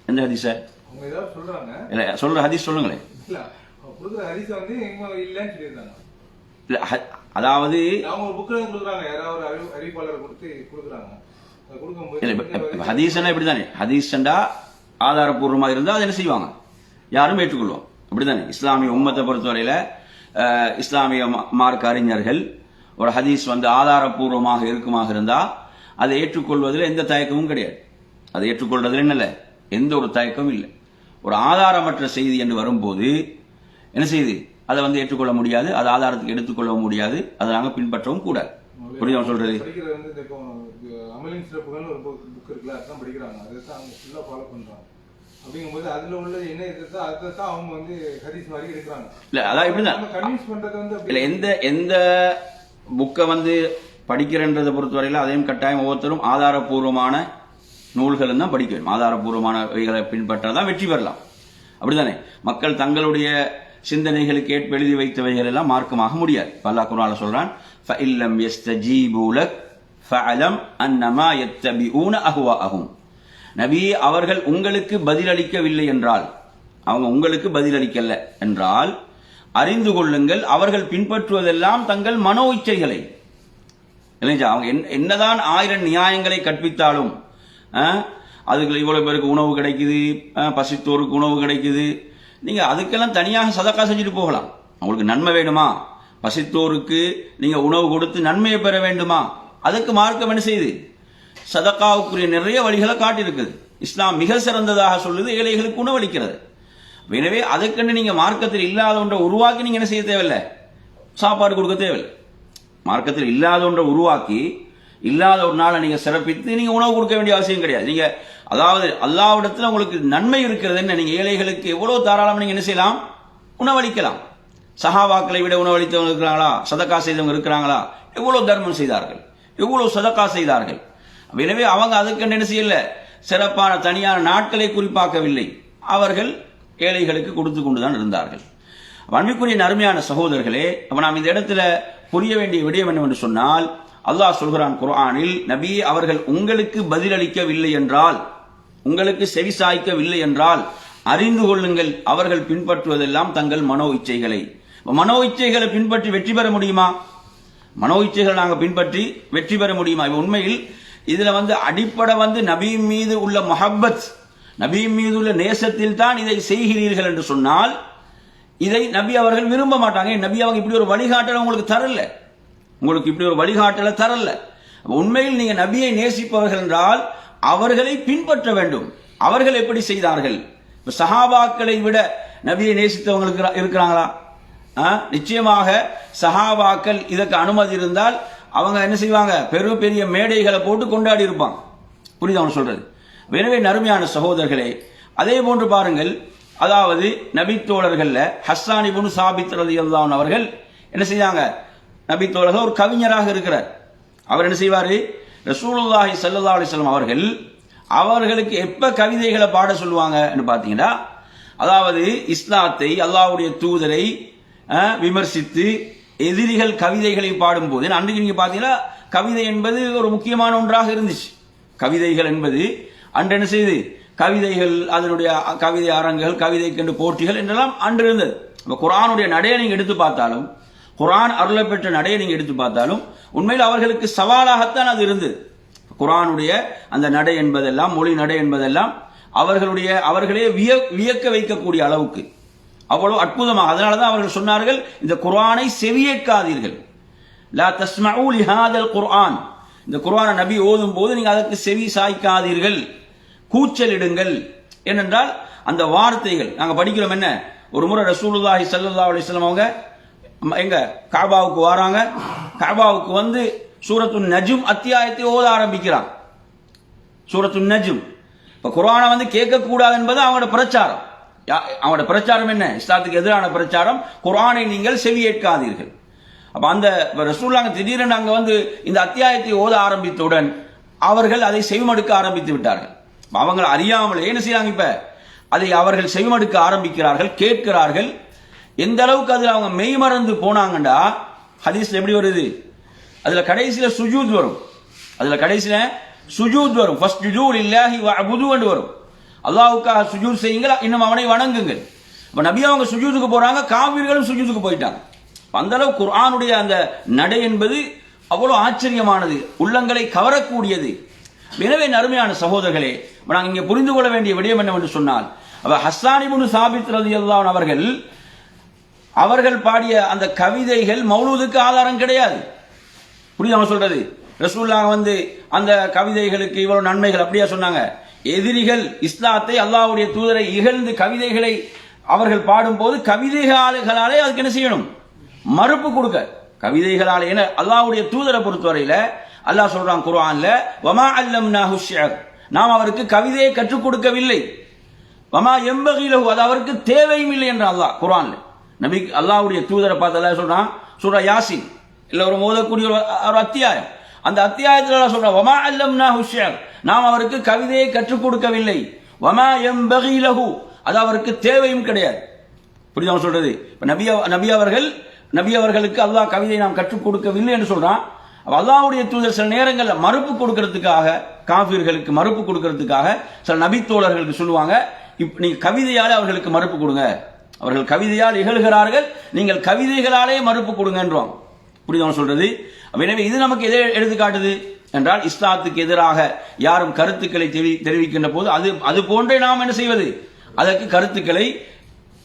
எந்த ஹதீஸ? அவங்க ஏதாவது சொல்றாங்க, இல்ல சொல்ற ஹதீஸ் சொல்லுங்களேன். இல்ல கொடுக்குற ஹதீஸ இவங்க இல்லன்னு சொல்லிடுறாங்க. இல்ல அதாவது அவங்க ஒரு புக்ல கொடுக்குறாங்க, யாராவது ஒரு அறிவிப்பாளர் கொடுக்குறாங்க. கொடுக்கும்போது ஹதீஸ்னா இப்படிதானே, ஹதீஸ்ண்டா ஆதாரபூர்வமாக இருந்தால் அதை என்ன செய்வாங்க? யாரும் ஏற்றுக்கொள்வோம். அப்படித்தானே? இஸ்லாமிய உம்மத்தை பொறுத்தவரையில இஸ்லாமிய மார்க்க அறிஞர்கள் ஒரு ஹதீஸ் ஆதாரபூர்வமாக இருக்குமாக இருந்தா அதை ஏற்றுக்கொள்வதில் எந்த தயக்கமும் கிடையாது. அதை ஏற்றுக்கொள்றதுல என்னல்ல, எந்த ஒரு தயக்கமும் இல்லை. ஒரு ஆதாரமற்ற செய்தி என்று வரும்போது என்ன செய்தி, அதை ஏற்றுக்கொள்ள முடியாது, அது ஆதாரத்துக்கு எடுத்துக்கொள்ள முடியாது, அதை நாங்கள் பின்பற்றவும் கூடாது. புரியுதா சொல்றது? அமலின் சிறப்புகள் ஒரு புக் இருக்குல்ல, அதான் படிக்கிறாங்க, அதைத்தான் அவங்க ஃபுல்லா ஃபாலோ பண்றாங்க. அப்படிங்கும்போது அதுல உள்ளது என்ன இருக்கோ அதை தான் அவங்க ஹதீஸ் மாதிரி எடுக்கிறாங்க. இல்ல அதான் இப்படிதான் கன்வின்ஸ் பண்றது இல்ல, எந்த புக்கை படிக்கிறன்றதை பொறுத்தவரையில அதையும் கட்டாயம் ஒவ்வொருத்தரும் ஆதாரபூர்வமான நூல்கள் தான் படிக்க வேண்டும். ஆதாரபூர்வமான பின்பற்றதான் வெற்றி பெறலாம். அப்படித்தானே? மக்கள் தங்களுடைய சிந்தனைகளுக்கு ஏற்ப எழுதி வைத்தவைகள் எல்லாம் மார்க்கமாக முடியாது. அல்லாஹ் குர்ஆன்ல சொல்றான், ஃபஇல்லம் யஸ்தஜீபு லக் ஃபஅலம் அன்னமா யத்தபிஊன அஹ்வாஅஹும். நபி அவர்கள் உங்களுக்கு பதிலளிக்கவில்லை என்றால், அவங்க உங்களுக்கு பதிலளிக்கல என்றால் அறிந்து கொள்ளுங்கள், அவர்கள் பின்பற்றுவதெல்லாம் தங்கள் மனோ இச்சைகளை. இல்லைங்களா? அவங்க என்னதான் 1000 நியாயங்களை கற்பித்தாலும், அதுக்கு இவ்வளவு பேருக்கு உணவு கிடைக்குது, பசித்தோருக்கு உணவு கிடைக்குது, நீங்க அதுக்கெல்லாம் தனியாக சதக்கா செஞ்சுட்டு போகலாம். அவங்களுக்கு நன்மை வேணுமா, பசித்தோருக்கு நீங்க உணவு கொடுத்து நன்மையை பெற வேண்டுமா, அதுக்கு மார்க்கம் என்ன செய்யுது? சதக்காவுக்குரிய நிறைய வழிகளை காட்டியிருக்குது. இஸ்லாம் மிக சிறந்ததாக சொல்லுது ஏழைகளுக்கு உணவளிக்கிறது. எனவே அதுக்கென்று நீங்க மார்க்கத்தில் இல்லாத ஒன்றை உருவாக்கி நீங்க என்ன செய்ய தேவையில்லை, சாப்பாடு கொடுக்க தேவையில்லை. மார்க்கத்தில் இல்லாத ஒன்றை உருவாக்கி இல்லாத ஒரு நாளை நீங்க சிறப்பித்து நீங்க உணவு கொடுக்க வேண்டிய அவசியம் கிடையாது. நீங்க அதாவது அல்லாஹ்விடத்தில் உங்களுக்கு நன்மை இருக்கிறது என்ன, நீங்க ஏழைகளுக்கு எவ்வளவு தாராளமாக நீங்க என்ன செய்யலாம், உணவளிக்கலாம். சஹாபாக்களை விட உணவளித்தவங்க இருக்கிறாங்களா, சதக்கா செய்தவங்க இருக்கிறாங்களா, எவ்வளவு தர்மம் செய்தார்கள், எவ்வளவு சதக்கா செய்தார்கள். எனவே அவங்க அதுக்கு என்ன செய்யல, சிறப்பான தனியான நாட்களை குறிப்பாக்கவில்லை, அவர்கள் ஏழைகளுக்கு கொடுத்து கொண்டுதான் இருந்தார்கள். அன்பிற்குரிய அருமையான சகோதரர்களே, அப்ப நாம் இந்த இடத்துல புரிய வேண்டிய விடயம் என்னவென்று சொன்னால், அல்லாஹ் சொல்கிறான் குர்ஆனில், நபி அவர்கள் உங்களுக்கு பதிலளிக்கவில்லை என்றால், உங்களுக்கு செவிசாய்க்கவில்லை என்றால் அறிந்து கொள்ளுங்கள், அவர்கள் பின்பற்றுவதெல்லாம் தங்கள் மனோ இச்சைகளை. மனோ இச்சைகளை பின்பற்றி வெற்றி பெற முடியுமா? மனோ இச்சைகளை நாங்கள் பின்பற்றி வெற்றி பெற முடியுமா? உண்மையில் இதுல அடிப்படை நபியின் மீது உள்ள மஹப்பத், நபியின் மீது உள்ள நேசத்தில் தான் இதை செய்கிறீர்கள் என்று சொன்னால், இதை நபி அவர்கள் விரும்ப மாட்டாங்க. நபி அவங்க இப்படி ஒரு வழிகாட்டலை உங்களுக்கு தரல, உங்களுக்கு இப்படி ஒரு வழிகாட்டலை தரல. உண்மையில் நீங்க நபியை நேசிப்பவர்கள் என்றால் அவர்களை பின்பற்ற வேண்டும். அவர்கள் எப்படி செய்தார்கள்? சஹாபாக்களை விட நபியை நேசித்தவங்களுக்கு இருக்கிறாங்களா? நிச்சயமாக சஹாபாக்கள் இதற்கு அனுமதி இருந்தால் அவங்க என்ன செய்வாங்க, பெரும் பெரிய மேடைகளை போட்டு கொண்டாடி இருப்பாங்க. புரியுது அவங்க சொல்றது? எனவே நறுமையான சகோதரர்களே, அதே போன்று பாருங்கள், அதாவது நபி தோழர்கள்ல ஹஸ்ஸான் இப்னு சாபித் ரலியல்லாஹு அன்ஹு அவர்கள் என்ன செய்யாங்க, நபி தோழர்கள் ஒரு கவிஞராக இருக்கிறார். அவர் என்ன செய்வாரு, ரசூலுல்லாஹி ஸல்லல்லாஹு அலைஹி வஸல்லம் அவர்கள் அவர்களுக்கு எப்ப கவிதைகளை பாட சொல்லுவாங்க பாத்தீங்கன்னா, அதாவது இஸ்லாத்தை, அல்லாஹ்வுடைய தூதரை விமர்சித்து எதிரிகள் கவிதைகளை பாடும்போது, அன்றைக்கு நீங்க பாத்தீங்கன்னா கவிதை என்பது ஒரு முக்கியமான ஒன்றாக இருந்துச்சு. கவிதைகள் என்பது அன்று என்ன செய்து, கவிதைகள், அதனுடைய கவிதை அரங்குகள், கவிதை கண்டு போட்டிகள் என்றெல்லாம் அன்று இருந்தது. குர்ஆனுடைய நடையை நீங்க எடுத்து பார்த்தாலும், குர்ஆன் அருளை பெற்ற நடையை நீங்க எடுத்து பார்த்தாலும் உண்மையில் அவர்களுக்கு சவாலாகத்தான் அது இருந்தது. குர்ஆனுடைய அந்த நடை என்பதெல்லாம், மொழி நடை என்பதெல்லாம் அவர்களே வியக்க வைக்கக்கூடிய அளவுக்கு அவ்வளவு அற்புதமாக. அதனாலதான் அவர்கள் சொன்னார்கள், இந்த குர்ஆனை செவியேற்காதீர்கள், லா தஸ்மஊ லிஹாதல் குர்ஆன், இந்த குர்ஆனை நபி ஓதும் போது நீங்க அதற்கு செவி சாய்க்காதீர்கள், கூச்சலிடுங்கள். ஏனென்றால் அந்த வார்த்தைகள் நாங்க படிக்கிறோம். என்ன, ஒரு முறை ரசூலுல்லாஹி ஸல்லல்லாஹு அலைஹி வஸல்லம் அவங்க எங்க காபாவுக்கு வராங்க. காபாவுக்கு சூரத்துன் நஜ்ம் அத்தியாயத்தை ஓத ஆரம்பிக்கிறாங்க. சூரத்துன் நஜ்ம். இப்ப குர்ஆனை கேட்க கூடாது என்பது அவங்களோட பிரச்சாரம். அவங்களோட பிரச்சாரம் என்ன, இஸ்லாத்துக்கு எதிரான பிரச்சாரம், குர்ஆனை நீங்கள் செவியேற்காதீர்கள். அப்ப அந்த ரசூலுல்லாஹ் திடீரென அங்க இந்த அத்தியாயத்தை ஓத ஆரம்பித்தவுடன் அவர்கள் அதை செவிமடுக்க ஆரம்பித்து விட்டார்கள். அவங்க அறியாமலே என்ன செய்யறாங்க, இப்ப அதை அவர்கள் செவிமடுக்க ஆரம்பிக்கிறார்கள், கேட்கிறார்கள். எந்த அளவுக்கு அதுல அவங்க மெய்மறந்து போனாங்கண்டா, ஹதீஸ்ல எப்படி வருது, அதுல கடைசியில சுஜூத் வரும். அதுல கடைசியில சுஜூத் வரும். ஃபஸ்ஜுது லில்லாஹி வஅபுது என்று வரும். அல்லாஹ்வுக்காக சுஜூத் செய்யுங்கள், இன்னும் அவனை வணங்குங்கள். அப்ப நபி அவங்க சுஜூதுக்கு போறாங்க, காவிர்களும் சுஜூதுக்கு போயிட்டாங்க. அந்த அளவு குர்ஆனுடைய அந்த நடை என்பது அவ்வளவு ஆச்சரியமானது, உள்ளங்களை கவரக்கூடியது. எனவே அருமையான சகோதரர்களே, நாங்கள் இங்கே புரிந்து கொள்ள வேண்டிய விடயம் என்னவென்று சொன்னால், ஹஸ்ஸான் இப்னு சாபித் ரலியல்லாஹு அன்ஹு அவர்கள் பாடிய அந்த கவிதைகள் மௌலூதுக்கு ஆதாரம் கிடையாது. புரியுது அவங்க சொல்றது? ரசூலுல்லாஹ் அந்த கவிதைகளுக்கு இவ்வளவு நன்மைகள் அப்படியா சொன்னாங்க? எதிரிகள் இஸ்லாத்தை, அல்லாஹ்வுடைய தூதரை இகழ்ந்து கவிதைகளை அவர்கள் பாடும்போது கவிதைகளாலே அதுக்கு என்ன செய்யணும், மறுப்பு கொடுக்க. கவிதைகளாலே, ஏன்னா அல்லாஹ்வுடைய தூதரை பொறுத்தவரையில அல்லாஹ் சொல்றான் குர்ஆன்ல, வமா அல்லம்னாஹு ஷிஅர், நாம் அவருக்கு கவிதையை கற்றுக் கொடுக்கவில்லை. வமா யம்பகி லஹு, அது அவருக்கு தேவையும் இல்லை என்ற அல்லாஹ் குர்ஆன்ல நபி அல்லாஹ்வுடைய தூதரை பார்த்து அல்லாஹ் சொல்றான். சூரா யாசின் இல்ல ஒரு மோதக்கூடிய ஒரு அத்தியாயம். அந்த அத்தியாயத்தில் அல்லாஹ் சொல்றான், வமா அல்லம்னாஹு ஷிஅர், நாம் அவருக்கு கவிதையை கற்றுக் கொடுக்கவில்லை. வமா யம்பகி லஹு, அது அவருக்கு தேவையும் கிடையாது. புரியுதா சொல்றது? இப்ப நபி அவர்களுக்கு அல்லாஹ் கவிதை நாம் கற்றுக் கொடுக்கவில்லை என்று சொல்றான். அல்லாஹ்வுடைய தூதர் சில நேரங்களில் மறுப்பு கொடுக்கறதுக்காக, காஃபிர்களுக்கு மறுப்பு கொடுக்கறதுக்காக சில நபித்தோழர்களுக்கு சொல்லுவாங்க, நீங்க கவிதையாலே அவர்களுக்கு மறுப்பு கொடுங்க, அவர்கள் கவிதையால் இகழ்கிறார்கள், நீங்கள் கவிதைகளாலே மறுப்பு கொடுங்கன்றாங்க. புரியுதா சொல்றது? எனவே இது நமக்கு எதை எடுத்துக்காட்டுது என்றால், இஸ்லாத்துக்கு எதிராக யாரும் கருத்துக்களை தெரிவிக்கின்ற போது அது போன்றே நாம் என்ன செய்வது, அதற்கு கருத்துக்களை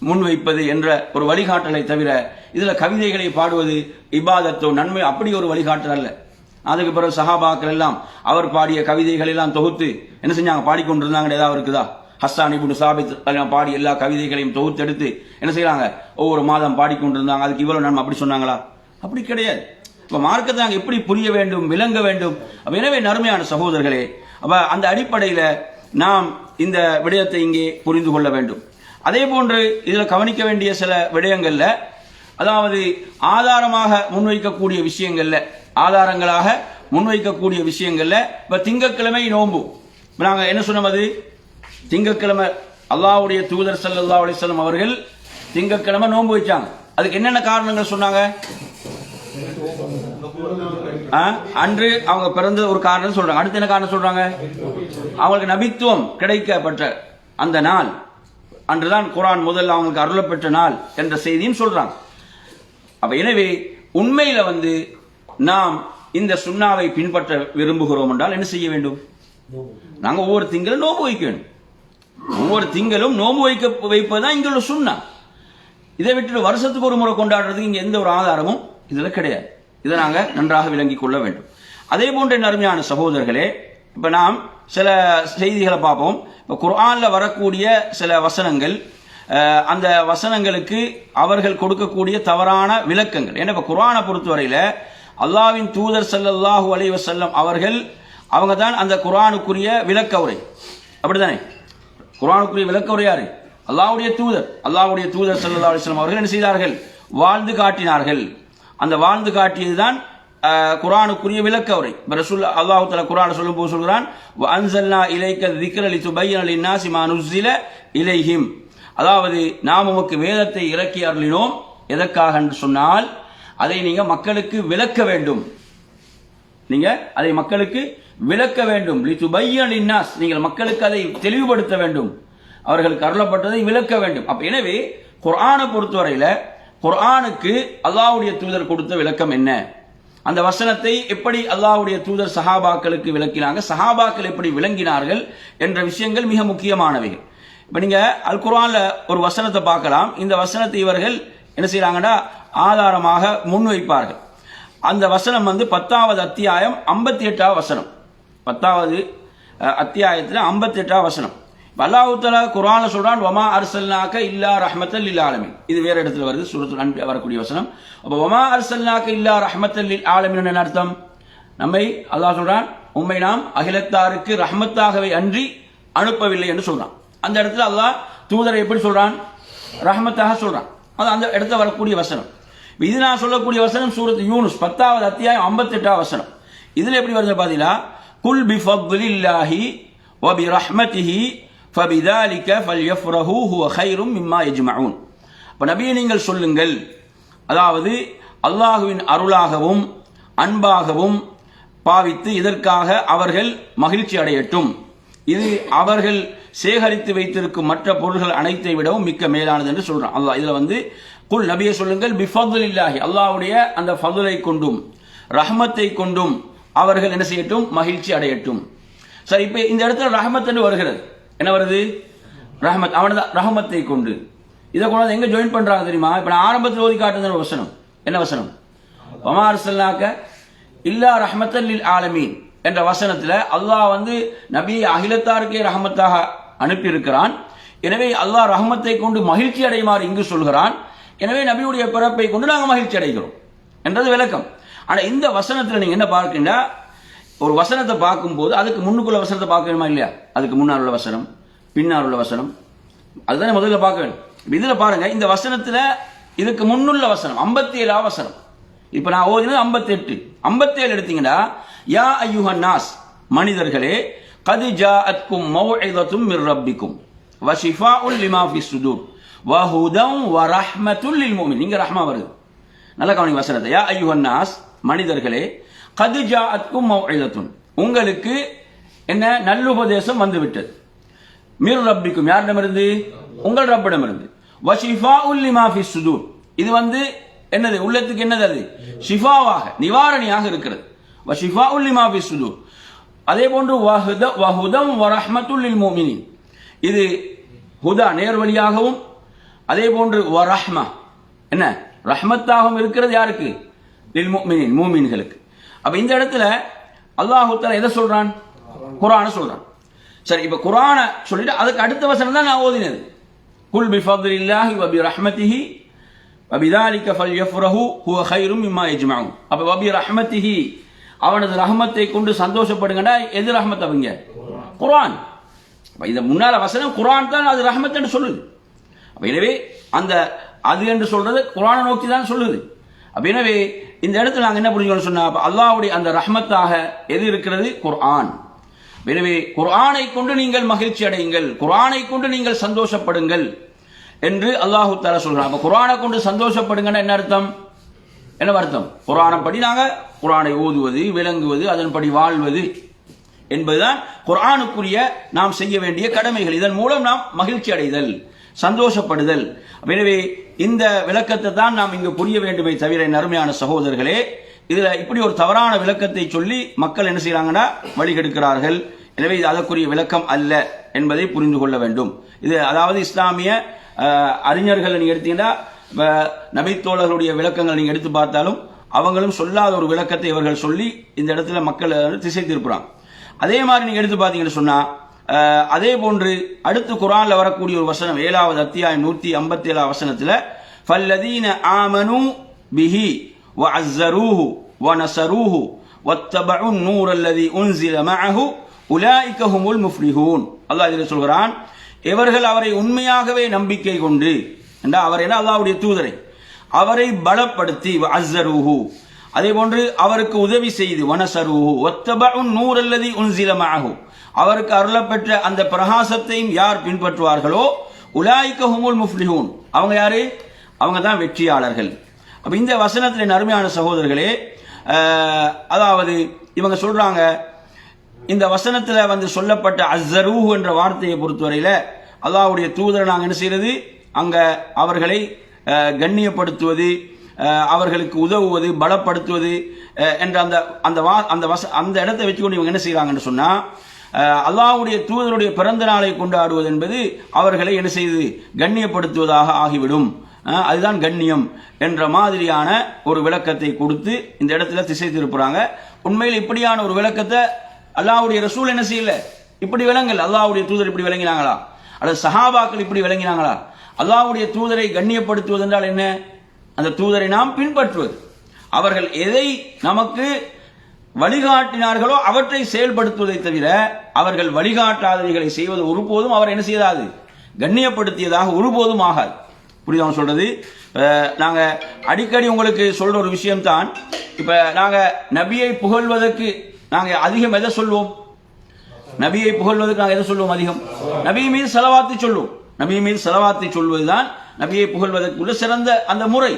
முன்வைப்பது என்ற ஒரு வழிகாட்டலை தவிர இதுல கவிதைகளை பாடுவது இபாதத்தோ நன்மை அப்படி ஒரு வழிகாட்டல் அல்ல. அதுக்கு பிறகு சஹாபாக்கள் எல்லாம் அவர் பாடிய கவிதைகள் எல்லாம் தொகுத்து என்ன செஞ்சாங்க, பாடிக்கொண்டிருந்தாங்க. ஏதாவது இருக்குதா? ஹஸ்ஸான் இப்னு சாபித் பாடி எல்லா கவிதைகளையும் தொகுத்தெடுத்து என்ன செய்யறாங்க, ஒவ்வொரு மாதம் பாடிக்கொண்டிருந்தாங்க. அதுக்கு இவ்வளவு நன்மை அப்படி சொன்னாங்களா? அப்படி கிடையாது. இப்ப மார்க்கத்தை நாங்கள் எப்படி புரிய வேண்டும், விளங்க வேண்டும். எனவே நறுமையான சகோதரர்களே, அப்ப அந்த அடிப்படையில நாம் இந்த விடயத்தை இங்கே புரிந்து கொள்ள வேண்டும். அதே போன்று இதுல கவனிக்க வேண்டிய சில விடயங்கள்ல, அதாவது ஆதாரமாக முன்வைக்கக்கூடிய விஷயங்கள்ல, ஆதாரங்களாக முன்வைக்கக்கூடிய விஷயங்கள்ல, இப்ப திங்கட்கிழமை நோன்பு நாங்க என்ன சொன்னோம், அது திங்கட்கிழமை அல்லாஹ்வுடைய தூதர் ஸல்லல்லாஹு அலைஹி வஸல்லம் அவர்கள் திங்கட்கிழமை நோன்பு வச்சாங்க. அதுக்கு என்னென்ன காரணங்கள் சொன்னாங்க? அன்று அவங்க பிறந்த ஒரு காரணம் சொல்றாங்க. அடுத்து என்ன காரணம் சொல்றாங்க? அவங்களுக்கு நபித்துவம் கிடைக்கப்பட்ட அந்த நாள் அன்றுதான் குர்ஆன் முதல் அவங்களுக்கு அருளப்பெற்ற நாள் என்ற செய்தியும் சொல்றாங்க. அப்ப எனவே உண்மையில நாம் இந்த சுன்னாவை பின்பற்ற விரும்புகிறோம் என்றால் என்ன செய்ய வேண்டும்? நாங்க ஒவ்வொரு திங்களும் நோன்பு வைக்க வேண்டும். ஒவ்வொரு திங்களும் நோன்பு வைப்பதுதான் இங்க உள்ள சுன்னா. இதை விட்டு வருஷத்துக்கு ஒரு முறை கொண்டாடுறதுக்கு இங்க எந்த ஒரு ஆதாரமும் இதுல கிடையாது. இதை நாங்க நன்றாக விளங்கிக் கொள்ள வேண்டும். அதே போன்ற அருமையான சகோதரர்களே, இப்ப நாம் சில செய்திகளை பார்ப்போம். இப்ப குர்ஆன்ல வரக்கூடிய சில வசனங்கள், அந்த வசனங்களுக்கு அவர்கள் கொடுக்கக்கூடிய தவறான விளக்கங்கள். ஏன்னா இப்ப குர்ஆனை பொறுத்தவரையில அல்லாஹ்வின் தூதர் ஸல்லல்லாஹு அலைஹி வஸல்லம் அவங்க தான் அந்த குர்ஆனுக்குரிய விளக்க உரை. அப்படித்தானே? குர்ஆனுக்குரிய விளக்க உரை யாரு? அல்லாஹ்வுடைய தூதர் ஸல்லல்லாஹு அலைஹி வஸல்லம் அவர்கள் என்ன செய்தார்கள்? வாழ்ந்து காட்டினார்கள். அந்த வாழ்ந்து காட்டியதுதான் குர்ஆனுக்குரிய விளக்க உரை. ரசூல் அல்லாஹ் தஆலா குர்ஆன் சொல்லும்போது சொல்கிறான், வ அன்ஸல்னா இலைக ذிக்ர லிதுபய்யின லின்னாஸி மா நுஸில இலைஹிம். அதாவது நாம் உமக்கு வேதத்தை இறக்கி அருளினோம். எதற்காக என்று சொன்னால், அதை நீங்க மக்களுக்கு விளக்க வேண்டும். நீங்க அதை மக்களுக்கு விளக்க வேண்டும். லிதுபய்யின லின்னாஸ், நீங்கள் மக்களுக்கு அதை தெளிவுபடுத்த வேண்டும், அவர்களுக்கு அருளப்பட்டதை விளக்க வேண்டும். அப்ப எனவே குர்ஆனை பொறுத்தவரையில குர்ஆனுக்கு அல்லாஹ்வுடைய தூதர் கொடுத்த விளக்கம் என்ன, அந்த வசனத்தை எப்படி அல்லாஹ்வுடைய தூதர் சஹாபாக்களுக்கு விளக்கினாங்க, சஹாபாக்கள் எப்படி விளங்கினார்கள் என்ற விஷயங்கள் மிக முக்கியமானவைகள். இப்ப நீங்க அல் குர்ஆன்ல ஒரு வசனத்தை பார்க்கலாம். இந்த வசனத்தை இவர்கள் என்ன செய்யறாங்கன்னா ஆதாரமாக முன்வைப்பார்கள். அந்த வசனம் 10வது அத்தியாயம் 58வது வசனம். 10வது அத்தியாயத்தில் 58வது வசனம். அல்லாஹ் தஆலா குர்ஆன்ல சொல்றான், வமா அர்சல்னாக இல்லா ரஹ்மத்தல் லில் ஆலமீன். இது வேற இடத்துல வருது, சூரத்துல் அன்பியா வரக்கூடிய வசனம். அப்ப வமா அர்சல்னாக இல்லா ரஹ்மத்தல் லில் ஆலமீன் என்ன அர்த்தம்? நம்மை அல்லாஹ் சொல்றான், உம்மை நாம் அகிலத்தாருக்கு ரஹ்மத்தாகவே அன்றி அனுப்பவில்லை என்று சொல்றான். அந்த இடத்துல அல்லாஹ் தூதரை எப்படி சொல்றான்? ரஹ்மத்தாக சொல்றான். அது அந்த இடத்துல வரக்கூடிய வசனம். இது நான் சொல்லக்கூடிய வசனம் சூரத் யூனுஸ் 10வது அத்தியாயம் 58வது வசனம். இதுல எப்படி வருது பாத்தீங்களா? குல் பிஃபத்லில்லாஹி வ பிரஹ்மத்திஹி ஃபபிதாலிக ஃபல்யஃப்ரஹு ஹுவ கைரும் மிம்மா யஜ்மஊன். அப்ப நபியே நீங்கள் சொல்லுங்கள், அதாவது அல்லாஹ்வின் அருளாகவும் அன்பாகவும் பாவித்து இதற்காக அவர்கள் மகிழ்ச்சி அடையட்டும். இது அவர்கள் சேகரித்து வைத்திருக்கும் மற்ற பொருள்கள் அனைத்தை விடவும் மிக்க மேலானது என்று சொல்றான் அல்லாஹ். இதுல குல் நபியை சொல்லுங்கள், பிஃபத்லில்லாஹி அல்லாஹ்வுடைய அந்த ஃபதுலை கொண்டும் ரஹ்மத்தை கொண்டும் அவர்கள் என்ன செய்யட்டும்? மகிழ்ச்சி அடையட்டும். சரி, இப்ப இந்த இடத்துல ரஹ்மத் என்று வருகிறது. என்ன வருது? ரஹ்மத், அவனது ரஹ்மத்தை கொண்டு. இதை கொண்டு எங்க ஜாயின் பண்றாங்க தெரியுமா? இப்ப நான் ஆரம்பத்தில் ஓதி காட்டுன வசனம் என்ன வசனம்? வமா அர்சல்னாக இல்லா ரஹ்மத்தல் லில் ஆலமீன் என்ற வசனத்துல அல்லாஹ் நபியை அகிலத்தாருக்கே ரஹ்மத்தாக அனுப்பி இருக்கிறான். எனவே அல்லாஹ் ரஹ்மத்தை கொண்டு மகிழ்ச்சி அடையுமாறு இங்கு சொல்கிறான். எனவே நபியுடைய பிறப்பை கொண்டு நாங்கள் மகிழ்ச்சி அடைகிறோம் என்றது விளக்கம். ஆனா இந்த வசனத்துல நீங்க என்ன பார்க்கின்றா, ஒரு வசனத்தை பார்க்கும்போது அதுக்கு முன்னுக்குள்ள வசனத்தை பார்க்கணுமா இல்லையா? அதுக்கு முன்னால் உள்ள வசனம், பின்னால் உள்ள வசனம், அதுதானே முதல்ல பார்க்க வேண்டும். இதுல பாருங்க, இந்த வசனத்துல இதுக்கு முன்னுள்ள வசனம் 57வது வசனம். இப்ப நான் ஓதினது 58. 57 எடுத்தீங்கன்னா, யா அய்யுஹன் நாஸ், மனிதர்களே, கத் ஜாஅத்கும் மவ்இதத்தும் மிர் ரப்பிக்கும் வ ஷிஃபாஉன் லிமா ஃபிஸ் சுதூர் வஹுதம் வரஹ்மத்துல் லில் முஃமின். இங்க ரஹ்மா வருது. நல்ல கவனிங்க வசனத்தை. யா அய்யுஹன் நாஸ், மனிதர்களே, கத் ஜாஅத்கும் மவ்இதத்துன், உங்களுக்கு என்ன நல்லுபதேசம் வந்துவிட்டது. மிர் ரப்பிக்கும், யாரிடமிருந்து? உங்கள் ரப்பிடமிருந்து. வஷிஃபாஉல் லிமா ஃபிஸ் சுதூர், இது என்னது? உள்ளத்துக்கு என்னது? அது ஷிஃபாவாக, நிவாரணியாக இருக்கிறது. வஷிஃபாஉல் லிமா ஃபிஸ் சுதூர். அதே போன்று வஹுதம் வரஹ்மத்துல் லில் முஃமினீன், இது ஹுதா நேர்வழியாகவும், அதே போன்று வரஹ்மா என்ன ரஹ்மத்தாகவும் இருக்கிறது. யாருக்கு? லில் முஃமினீன், மூமின்களுக்கு. அப்ப இந்த இடத்துல அல்லாஹ் தஆலா எதை சொல்றான்? குர்ஆனை சொல்றான். சரி, இப்ப குர்ஆனை சொல்லிட்டு அதுக்கு அடுத்த வசனம் தான் நான் ஓதினது. குல் பிஃபத்லில்லாஹி வ பிரஹ்மத்திஹி வ பிதாலிக ஃபல்யஃப்ரஹு ஹுவ கைரும் மிம்மா யஜ்மஊன். அப்ப வ பிரஹ்மத்திஹி, அவனது ரஹ்மத்தை கொண்டு சந்தோஷப்படுங்கடா. எது ரஹ்மத்? அவங்க குர்ஆன். இந்த முன்னால வசனம் குர்ஆன் தான் அது ரஹ்மத் என்று சொல்லுது. எனவே அந்த அது என்று சொல்றது குர்ஆனை நோக்கி தான் சொல்லுது. அப்ப எனவே இந்த இடத்துல நாங்கள் என்ன புரிஞ்சுக்கணும் சொன்னா, அல்லாஹ்வுடைய அந்த ரஹ்மத்தாக எது இருக்கிறது? குர்ஆன். எனவே குர்ஆனை கொண்டு நீங்கள் மகிழ்ச்சி அடையுங்கள், குர்ஆனை கொண்டு நீங்கள் சந்தோஷப்படுங்கள் என்று அல்லாஹ் தஆலா சொல்றான். அப்ப குர்ஆனை கொண்டு சந்தோஷப்படுங்கன்னா என்ன அர்த்தம்? என்ன அர்த்தம்? குர்ஆனை படி நாங்கள் குர்ஆனை ஓதுவது, விளங்குவது, அதன்படி வாழ்வது என்பதுதான் குர்ஆனுக்குரிய நாம் செய்ய வேண்டிய கடமைகள். இதன் மூலம் நாம் மகிழ்ச்சி அடைதல், சந்தோஷப்படுதல். எனவே இந்த விளக்கத்தை தான் நாம் இங்கு புரிய வேண்டுமே தவிர, என் அருமையான சகோதரர்களே, இதுல இப்படி ஒரு தவறான விளக்கத்தை சொல்லி மக்கள் என்ன செய்யறாங்கன்னா வழிகெடுக்கிறார்கள். எனவே இது அதற்குரிய விளக்கம் அல்ல என்பதை புரிந்து கொள்ள வேண்டும். இது அதாவது இஸ்லாமிய அறிஞர்கள் நீங்க எடுத்தீங்கன்னா, நபித்தோழர்களுடைய விளக்கங்கள் நீங்க எடுத்து பார்த்தாலும் அவங்களும் சொல்லாத ஒரு விளக்கத்தை இவர்கள் சொல்லி இந்த இடத்துல மக்கள் திசை திருப்புறாங்க. அதே மாதிரி நீங்க எடுத்து பார்த்தீங்கன்னு சொன்னா, அதே போன்று அடுத்து குர்ஆன்ல வரக்கூடிய ஒரு வசனம் 7வது அத்தியாயம் 157 வசனத்துல, ஃபல்லதீன ஆமனு பிஹி வஅஸ்ஸரூஹு வனஸரூஹு வத்தபஉ நூர் அல்லதி உன்ஸில மஅஹு உலாயிக ஹுமுல் முஃப்லிஹூன். அல்லாஹ் இதில் சொல்கிறான், இவர்கள் அவரை உண்மையாகவே நம்பிக்கை கொண்டு, அவர் என்ன அல்லாஹ்வுடைய தூதரை அவரை பலப்படுத்தி, வஅஸ்ஸரூஹு அதே போன்று அவருக்கு உதவி செய்து, வனஸரூஹு வத்தபஉ நூர் அல்லதி உன்ஸில மஅஹு அவருக்கு அருளப்பெற்ற அந்த பிரகாசத்தையும் யார் பின்பற்றுவார்களோ, உலாயிக ஹுமுல் முஃப்லிஹூன், அவங்க யாரு? அவங்க தான் வெற்றியாளர்கள். அப்ப இந்த வசனத்தின் அருமையான சகோதரர்களே, அதாவது இவங்க சொல்றாங்க, இந்த வசனத்துல சொல்லப்பட்ட அஸ்ஸரூஹு என்ற வார்த்தையை பொறுத்தவரையில அல்லாஹ்வுடைய தூதரை நாங்கள் என்ன செய்யறது, அங்க அவர்களை கண்ணியப்படுத்துவது, அவர்களுக்கு உதவுவது, பலப்படுத்துவது என்ற அந்த இடத்தை வச்சுக்கொண்டு இவங்க என்ன செய்யறாங்கன்னு சொன்னா, அல்லாஹ்வுடைய தூதருடைய பிறந்த நாளை கொண்டாடுவது என்பது அவர்களை என்ன செய்து கண்ணியப்படுத்துவதாக ஆகிவிடும். அதுதான் கண்ணியம் என்ற மாதிரியான ஒரு விளக்கத்தை கொடுத்து இந்த இடத்துல திசை திருப்புறாங்க. உண்மையில் இப்படியான ஒரு விளக்கத்தை அல்லாஹ்வுடைய ரசூல் என்ன செய்யல, இப்படி விளங்கல். அல்லாஹ்வுடைய தூதர் இப்படி விளங்கினாங்களா, அல்லது சஹாபாக்கள் இப்படி விளங்கினாங்களா? அல்லாஹ்வுடைய தூதரை கண்ணியப்படுத்துவது என்றால் என்ன? அந்த தூதரை நாம் பின்பற்றுவது, அவர்கள் எதை நமக்கு வழிகாட்டினார்களோ அவற்றை செயல்படுத்துவதை தவிர அவர்கள் வழிகாட்டாதவைகளை செய்வது ஒருபோதும் அவர் என்ன செய்யாது, கண்ணியப்படுத்தியதாக ஒருபோதும் ஆகாது. புரியுதா சொல்றது? நாங்க அடிக்கடி உங்களுக்கு சொல்ற ஒரு விஷயம் தான். இப்ப நாங்க நபியை புகழ்வதற்கு நாங்க அதிகம் எதை சொல்வோம்? நபியை புகழ்வதற்கு நாங்க எதை சொல்லுவோம் அதிகம்? நபி மீது ஸலவாத்தை சொல்லுவோம். நபி மீது ஸலவாத்தை சொல்வதுதான் நபியை புகழ்வதற்குள்ள சிறந்த அந்த முறை.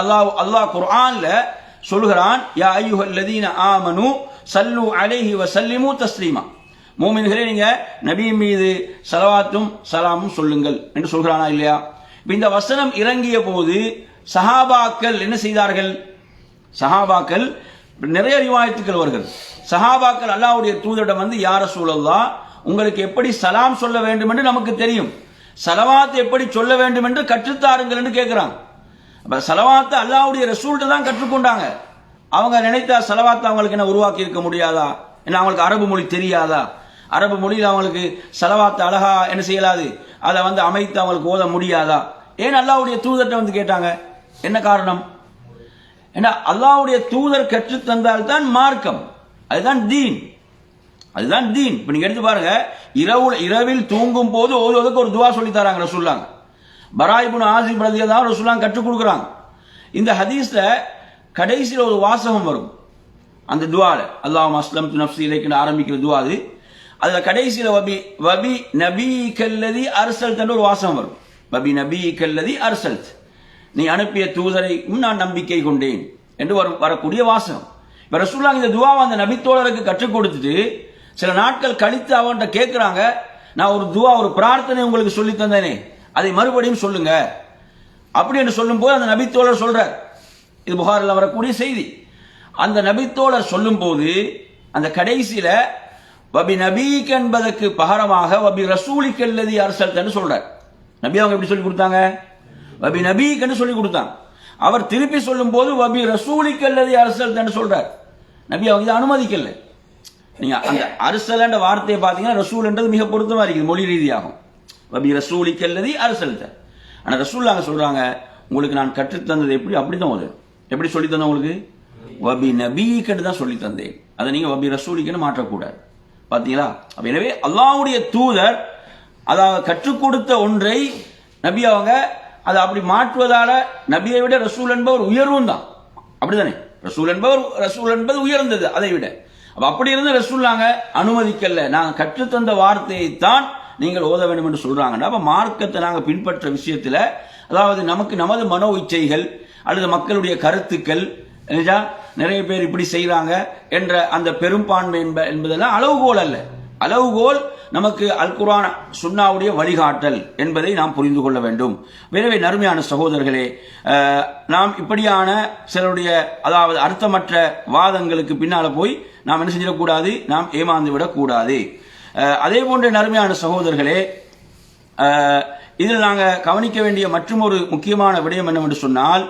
அல்லாஹ் குர்ஆன்ல சொல்கிறான், யா அய்யுஹல்லதீன ஆமனு ஸல்லு அலைஹி வஸல்லிமு தஸ்லீமா, மூமின்களே நீங்க நபி மீது ஸலவாத்தும் சலாமும் சொல்லுங்கள் என்று சொல்கிறானா இல்லையா? இந்த வசனம் இறங்கிய போது சஹாபாக்கள் என்ன செய்தார்கள்? சஹாபாக்கள் நிறைய ரிவாயத்துக்கள் வருகிறது. சஹாபாக்கள் அல்லாஹ்வுடைய தூதரிடம் யா ரசூலல்லாஹ், உங்களுக்கு எப்படி சலாம் சொல்ல வேண்டும் என்று நமக்கு தெரியும், சலவாத் எப்படி சொல்ல வேண்டும் என்று கற்றுத்தாருங்கள் என்று கேட்கிறாங்க. அப்ப சலவாத்தை அல்லாஹ்வுடைய ரசூல்கிட்ட தான் கற்றுக்கொண்டாங்க. அவங்க நினைத்தா சலவாத்தை அவங்களுக்கு என்ன உருவாக்கி இருக்க முடியாதா? என்ன அவங்களுக்கு அரபு மொழி தெரியாதா? அரபு மொழியில் அவங்களுக்கு சலவாத்தை அழகா என்ன செய்யலாது, அதை அமைத்து அவங்களுக்கு ஓத முடியாதா? ஏன் அல்லாஹ்வுடைய தூதர்கிட்ட கேட்டாங்க? என்ன காரணம்? ஏன்னா அல்லாஹ்வுடைய தூதர் கற்று தந்தால் தான் மார்க்கம், அதுதான் தீன், அதுதான் தீன். இப்ப நீங்க எடுத்து பாருங்க, இரவில் தூங்கும் போது ஓதுவதற்கு ஒரு துவா சொல்லி தராங்க ரசூலுல்லாஹ். பரா இப்னு ஆசிப் ரலியல்லாஹு அன்ஹு ரசூலுல்லாஹ் கற்றுக் கொடுக்குறாங்க. இந்த ஹதீஸ்ல கடைசியில் ஒரு வாசகம் வரும் அந்த துவால, அல்லாஹும்ம அஸ்லம்து நஃப்ஸி இலைக்கு ஆரம்பிக்கிற துவா அது. அதுல கடைசியில வபி நபிக்கல்லதி அர்சல்த ஒரு வாசகம் வரும். வபி நபியிக்கல்லதி அர்சல்த், நீ அனுப்பிய தூதரையும் நான் நம்பிக்கை கொண்டேன் என்று வரக்கூடிய வாசகம். இப்ப ரசூலுல்லாஹ் இந்த துஆவை அந்த நபித்தோழருக்கு கற்றுக் கொடுத்துட்டு சில நாட்கள் கழித்து அவன்கிட்ட கேட்கிறாங்க, நான் ஒரு துஆ, ஒரு பிரார்த்தனை உங்களுக்கு சொல்லி தந்தேனே, அதை மறுபடியும் சொல்லுங்க அப்படி என்று சொல்லும் போது அந்த நபித்தோழர் சொல்றார். இது புகாரில் வரக்கூடிய செய்தி. அந்த நபித்தோழர் சொல்லும் போது அந்த கடைசியில வபி நபீக் என்பதற்கு பகரமாக வபி ரசூலிக்கல்லதி அர்சல்தன்னு சொல்றார். நபி அவங்க எப்படி சொல்லி கொடுத்தாங்க? வபி நபீக் என்று சொல்லி கொடுத்தாங்க. அவர் திருப்பி சொல்லும் போது வபி ரசூலிக்கல்லதி அர்சல்தன்னு சொல்றார். நபி அவங்க இதை அனுமதிக்கல. நீங்க அந்த அர்சல் என்ற வார்த்தையை பார்த்தீங்கன்னா ரசூல் என்றது மிக பொருத்தமா இருக்குது மொழி ரீதியாகும். வபி ரசூலிக்கல்லதி அர்சல்த. ஆனா ரசூலுல்லாஹ் சொல்றாங்க, உங்களுக்கு நான் கற்றுத்தந்தது எப்படி, அப்படிதான் ஒரு எப்படி சொல்லி தந்தேன் உங்களுக்கு, வபி நபீக்கன்னு தான் சொல்லி தந்தேன். அதை நீங்க வபி ரசூலிக்குன்னு மாற்றக்கூடாது. பாத்தீங்களா? எனவே அல்லாஹ்வுடைய தூதர் அதாவது கற்றுக் கொடுத்த ஒன்றை நபி அவங்க அதை அப்படி மாற்றுவதால நபியை விட ரசூல் என்பவர் உயர்வும் தான். அப்படிதானே? ரசூல் என்பது உயர்ந்தது அதை விட. அப்படி இருந்த ரசூலுல்லாஹ் அனுமதிக்கல, நாங்கள் கற்றுத்தந்த வார்த்தையை தான் நீங்கள் ஓத வேண்டும் என்று சொல்றாங்கன்னா, அப்ப மார்க்கத்தை நாங்கள் பின்பற்ற விஷயத்துல அதாவது நமக்கு நமது மனோ இச்சைகள் அல்லது மக்களுடைய கருத்துக்கள் நிறைய பேர் இப்படி செய்யறாங்க என்ற அந்த பெரும்பான்மை என்பதெல்லாம் அளவுகோல் அல்ல. அளவுகோல் நமக்கு அல் குர்ஆன் சுன்னாவுடைய வழிகாட்டல் என்பதை நாம் புரிந்து கொள்ள வேண்டும். எனவே நறுமையான சகோதரர்களே, நாம் இப்படியான சிலருடைய அதாவது அர்த்தமற்ற வாதங்களுக்கு பின்னால போய் நாம் என்ன செஞ்சிடக்கூடாது, நாம் ஏமாந்து விடக்கூடாது. அதே போன்ற நறுமையான சகோதரர்களே, இதில் நாங்கள் கவனிக்க வேண்டிய மற்றும் ஒரு முக்கியமான விடயம் என்னவென்று சொன்னால்,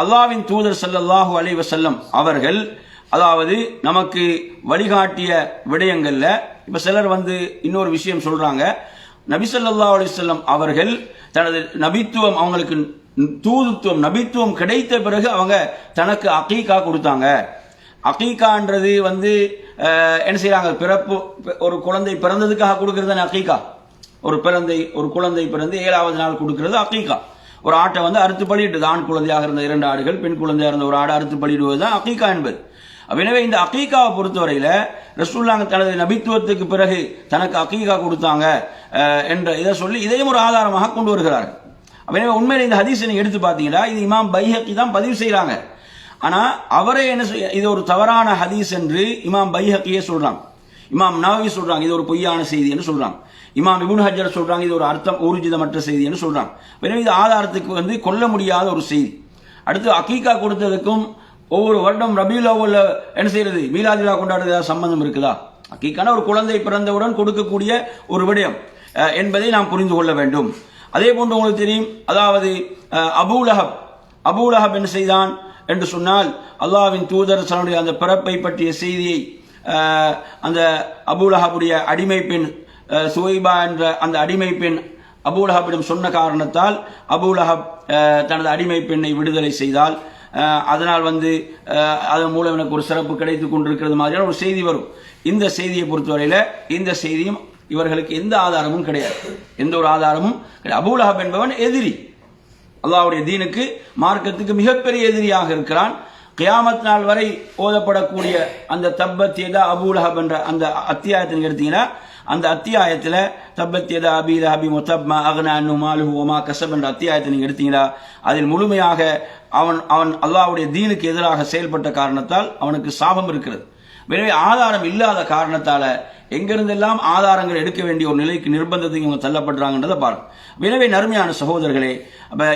அல்லாஹ்வின் தூதர் ஸல்லல்லாஹு அலைஹி வஸல்லம் அவர்கள் அதாவது நமக்கு வழிகாட்டிய விடயங்கள்ல இப்ப சிலர் இன்னொரு விஷயம் சொல்றாங்க, நபி ஸல்லல்லாஹு அலைஹி வஸல்லம் அவர்கள் தனது நபித்துவம் அவங்களுக்கு தூதுத்துவம் நபித்துவம் கிடைத்த பிறகு அவங்க தனக்கு அகீகா கொடுத்தாங்க. அகீகான்றது என்ன செய்யறாங்க, பிறப்பு ஒரு குழந்தை பிறந்ததுக்காக கொடுக்கிறது அகீகா. ஒரு குழந்தை பிறந்து 7வது நாள் கொடுக்கிறது அகீகா. ஒரு ஆட்டை அறுத்து பலியிட்டது, ஆண் குழந்தையாக இருந்த 2 ஆடுகள், பெண் குழந்தையாக இருந்த ஒரு ஆடு அறுத்து பலியிடுவது தான் அகீகா என்பது. எனவே இந்த அகீகாவை பொறுத்தவரையில ரசூலுல்லாஹ் தனது நபித்துவத்துக்கு பிறகு தனக்கு அகீகா கொடுத்தாங்க என்ற இதை சொல்லி இதையும் ஒரு ஆதாரமாக கொண்டு வருகிறார்கள். எனவே உண்மையில இந்த ஹதீஸை நீங்க எடுத்து பார்த்தீங்கன்னா இது இமாம் பைஹக்கி தான் பதிவு செய்யறாங்க. ஆனா அவரே என்ன இது ஒரு தவறான ஹதீஸ் என்று இமாம் பைஹக்கியே சொல்றாங்க. இமாம் நவவி சொல்றாங்க இது ஒரு பொய்யான செய்தி என்று சொல்றாங்க. இமாம் இப்னு ஹஜர் சொல்றாங்க இது ஒரு அர்த்தம் ஊர்ஜிதமற்ற செய்தி என்று சொல்றாங்க. எனவே இது ஆதாரத்துக்கு கொள்ள முடியாத ஒரு செய்தி. அடுத்து அகீகா கொடுத்ததுக்கும் ஒவ்வொரு வருடம் ரபியுல் அவ்வல்ல என்ன செய்யறது, மீலாது விழா கொண்டாடுறதா சம்பந்தம் இருக்குதா? அகீகான ஒரு குழந்தை பிறந்தவுடன் கொடுக்கக்கூடிய ஒரு விடயம் என்பதை நாம் புரிந்து கொள்ள வேண்டும். அதே போன்று உங்களுக்கு தெரியும், அதாவது அபூலஹப் என்ன செய்தான் என்று சொன்னால், அல்லாஹ்வின் தூதர் தன்னுடைய அந்த பிறப்பை பற்றிய செய்தியை அந்த அபூலஹபுடைய அடிமை பெண் சுவைபா என்ற அந்த அடிமை பெண் அபூலஹபிடம் சொன்ன காரணத்தால் அபூலஹப் தனது அடிமை பெண்ணை விடுதலை செய்தால் அதனால் அதன் மூலம் எனக்கு ஒரு சிறப்பு கிடைத்துக் கொண்டிருக்கிறது மாதிரியான ஒரு செய்தி வரும். இந்த செய்தியை பொறுத்தவரையில இந்த செய்தியும் இவர்களுக்கு எந்த ஆதாரமும் கிடையாது, எந்த ஒரு ஆதாரமும் கிடையாது. அபூலஹப் என்பவன் எதிரி, அல்லாஹ்வுடைய தீனுக்கு மார்க்கத்துக்கு மிகப்பெரிய எதிரியாக இருக்கிறான். கியாமத் நாள் வரை ஓதப்படக்கூடிய அந்த தப்பத் யதா அபூலஹப் என்ற அந்த அத்தியாயத்தை எடுத்தீங்கன்னா, அந்த அத்தியாயத்தில் தப்பத் யதா அபீ லஹபி முத்தப் மா அக்னா அன்ஹு மாலுஹு வமா கஸப் என்ற அத்தியாயத்தை நீங்க எடுத்தீங்கன்னா, அதில் முழுமையாக அவன் அல்லாஹ்வுடைய தீனுக்கு எதிராக செயல்பட்ட காரணத்தால் அவனுக்கு சாபம் இருக்கிறது. எனவே ஆதாரம் இல்லாத காரணத்தால எங்கிருந்தெல்லாம் ஆதாரங்கள் எடுக்க வேண்டிய ஒரு நிலைக்கு நிர்பந்தத்துக்கு இவங்க தள்ளப்படுறாங்கன்றதை பாருங்க. எனவே நறுமையான சகோதரர்களே,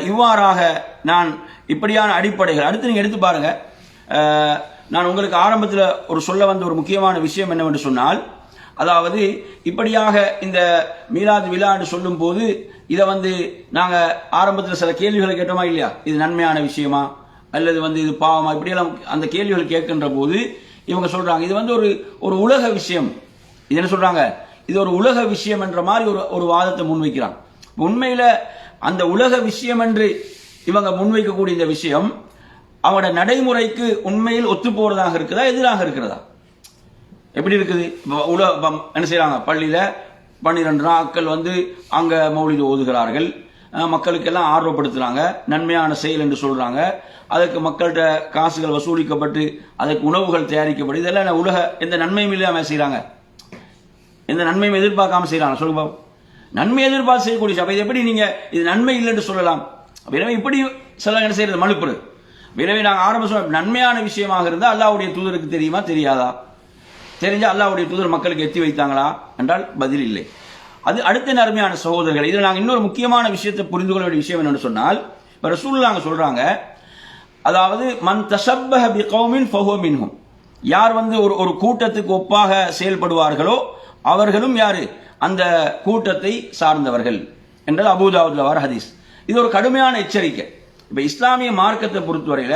இவ்வாறாக நான் இப்படியான அடிப்படைகள் அடுத்து நீங்க எடுத்து பாருங்க. நான் உங்களுக்கு ஆரம்பத்தில் ஒரு சொல்ல வந்த ஒரு முக்கியமான விஷயம் என்னவென்று சொன்னால், அதாவது இப்படியாக இந்த மீலாது விழான்னு சொல்லும் போது இதை நாங்க ஆரம்பத்தில் சில கேள்விகளை கேட்டோமா இல்லையா, இது நன்மையான விஷயமா அல்லது இது பாவமா, இப்படியெல்லாம் அந்த கேள்விகள் கேட்கின்ற போது இவங்க சொல்றாங்க இது ஒரு உலக விஷயம். இது என்ன சொல்றாங்க, இது ஒரு உலக விஷயம் என்ற மாதிரி ஒரு வாதத்தை முன்வைக்கிறாங்க. உண்மையில அந்த உலக விஷயம் என்று இவங்க முன்வைக்கக்கூடிய இந்த விஷயம் அவங்களோட நடைமுறைக்கு உண்மையில் ஒத்து போறதாக இருக்குதா எதிராக இருக்கிறதா, எப்படி இருக்குது? என்ன செய்யறாங்க, பள்ளியில 12 நாட்கள் அங்க மௌலிது ஓதுகிறார்கள், மக்களுக்கெல்லாம் ஆர்வப்படுத்துறாங்க, நன்மையான செயல் என்று சொல்றாங்க, அதுக்கு மக்கள்கிட்ட காசுகள் வசூலிக்கப்பட்டு அதுக்கு உணவுகள் தயாரிக்கப்பட்டு இதெல்லாம் உலக எந்த நன்மையும் இல்லாம செய்யறாங்க, எந்த நன்மையும் எதிர்பார்க்காம செய்யறாங்க சொல்லுங்க. நன்மை எதிர்பார்த்து செய்யக்கூடிய விஷயம். இது எப்படி நீங்க இது நன்மை இல்லை என்று சொல்லலாம்? எனவே இப்படி சில என்ன செய்யறது மலுப்புறது. எனவே நாங்கள் ஆரம்ப சொல்ல நன்மையான விஷயமாக இருந்தால் அல்லாஹ்வுடைய தூதருக்கு தெரியுமா தெரியாதா? தெரிஞ்சா அல்லாஹ்வுடைய தூதர் மக்களுக்கு எத்தி வைத்தாங்களா என்றால் பதில் இல்லை. அது அடுத்த நன்மையான சகோதரர்கள். இதில் நாங்கள் இன்னொரு முக்கியமான விஷயத்தை புரிந்து கொள்ள வேண்டிய விஷயம் என்னன்னு சொன்னால், இப்போ ரசூலுல்லாஹ் சொல்றாங்க, அதாவது மன் தஷப்பஹ பிகௌமின் ஃபஹுவ மின்ஹும், யார் ஒரு கூட்டத்துக்கு ஒப்பாக செயல்படுவார்களோ அவர்களும் யாரு அந்த கூட்டத்தை சார்ந்தவர்கள் என்றது அபூதாவுதுல வர ஹதீஸ். இது ஒரு கடுமையான எச்சரிக்கை. இப்ப இஸ்லாமிய மார்க்கத்தை பொறுத்தவரையில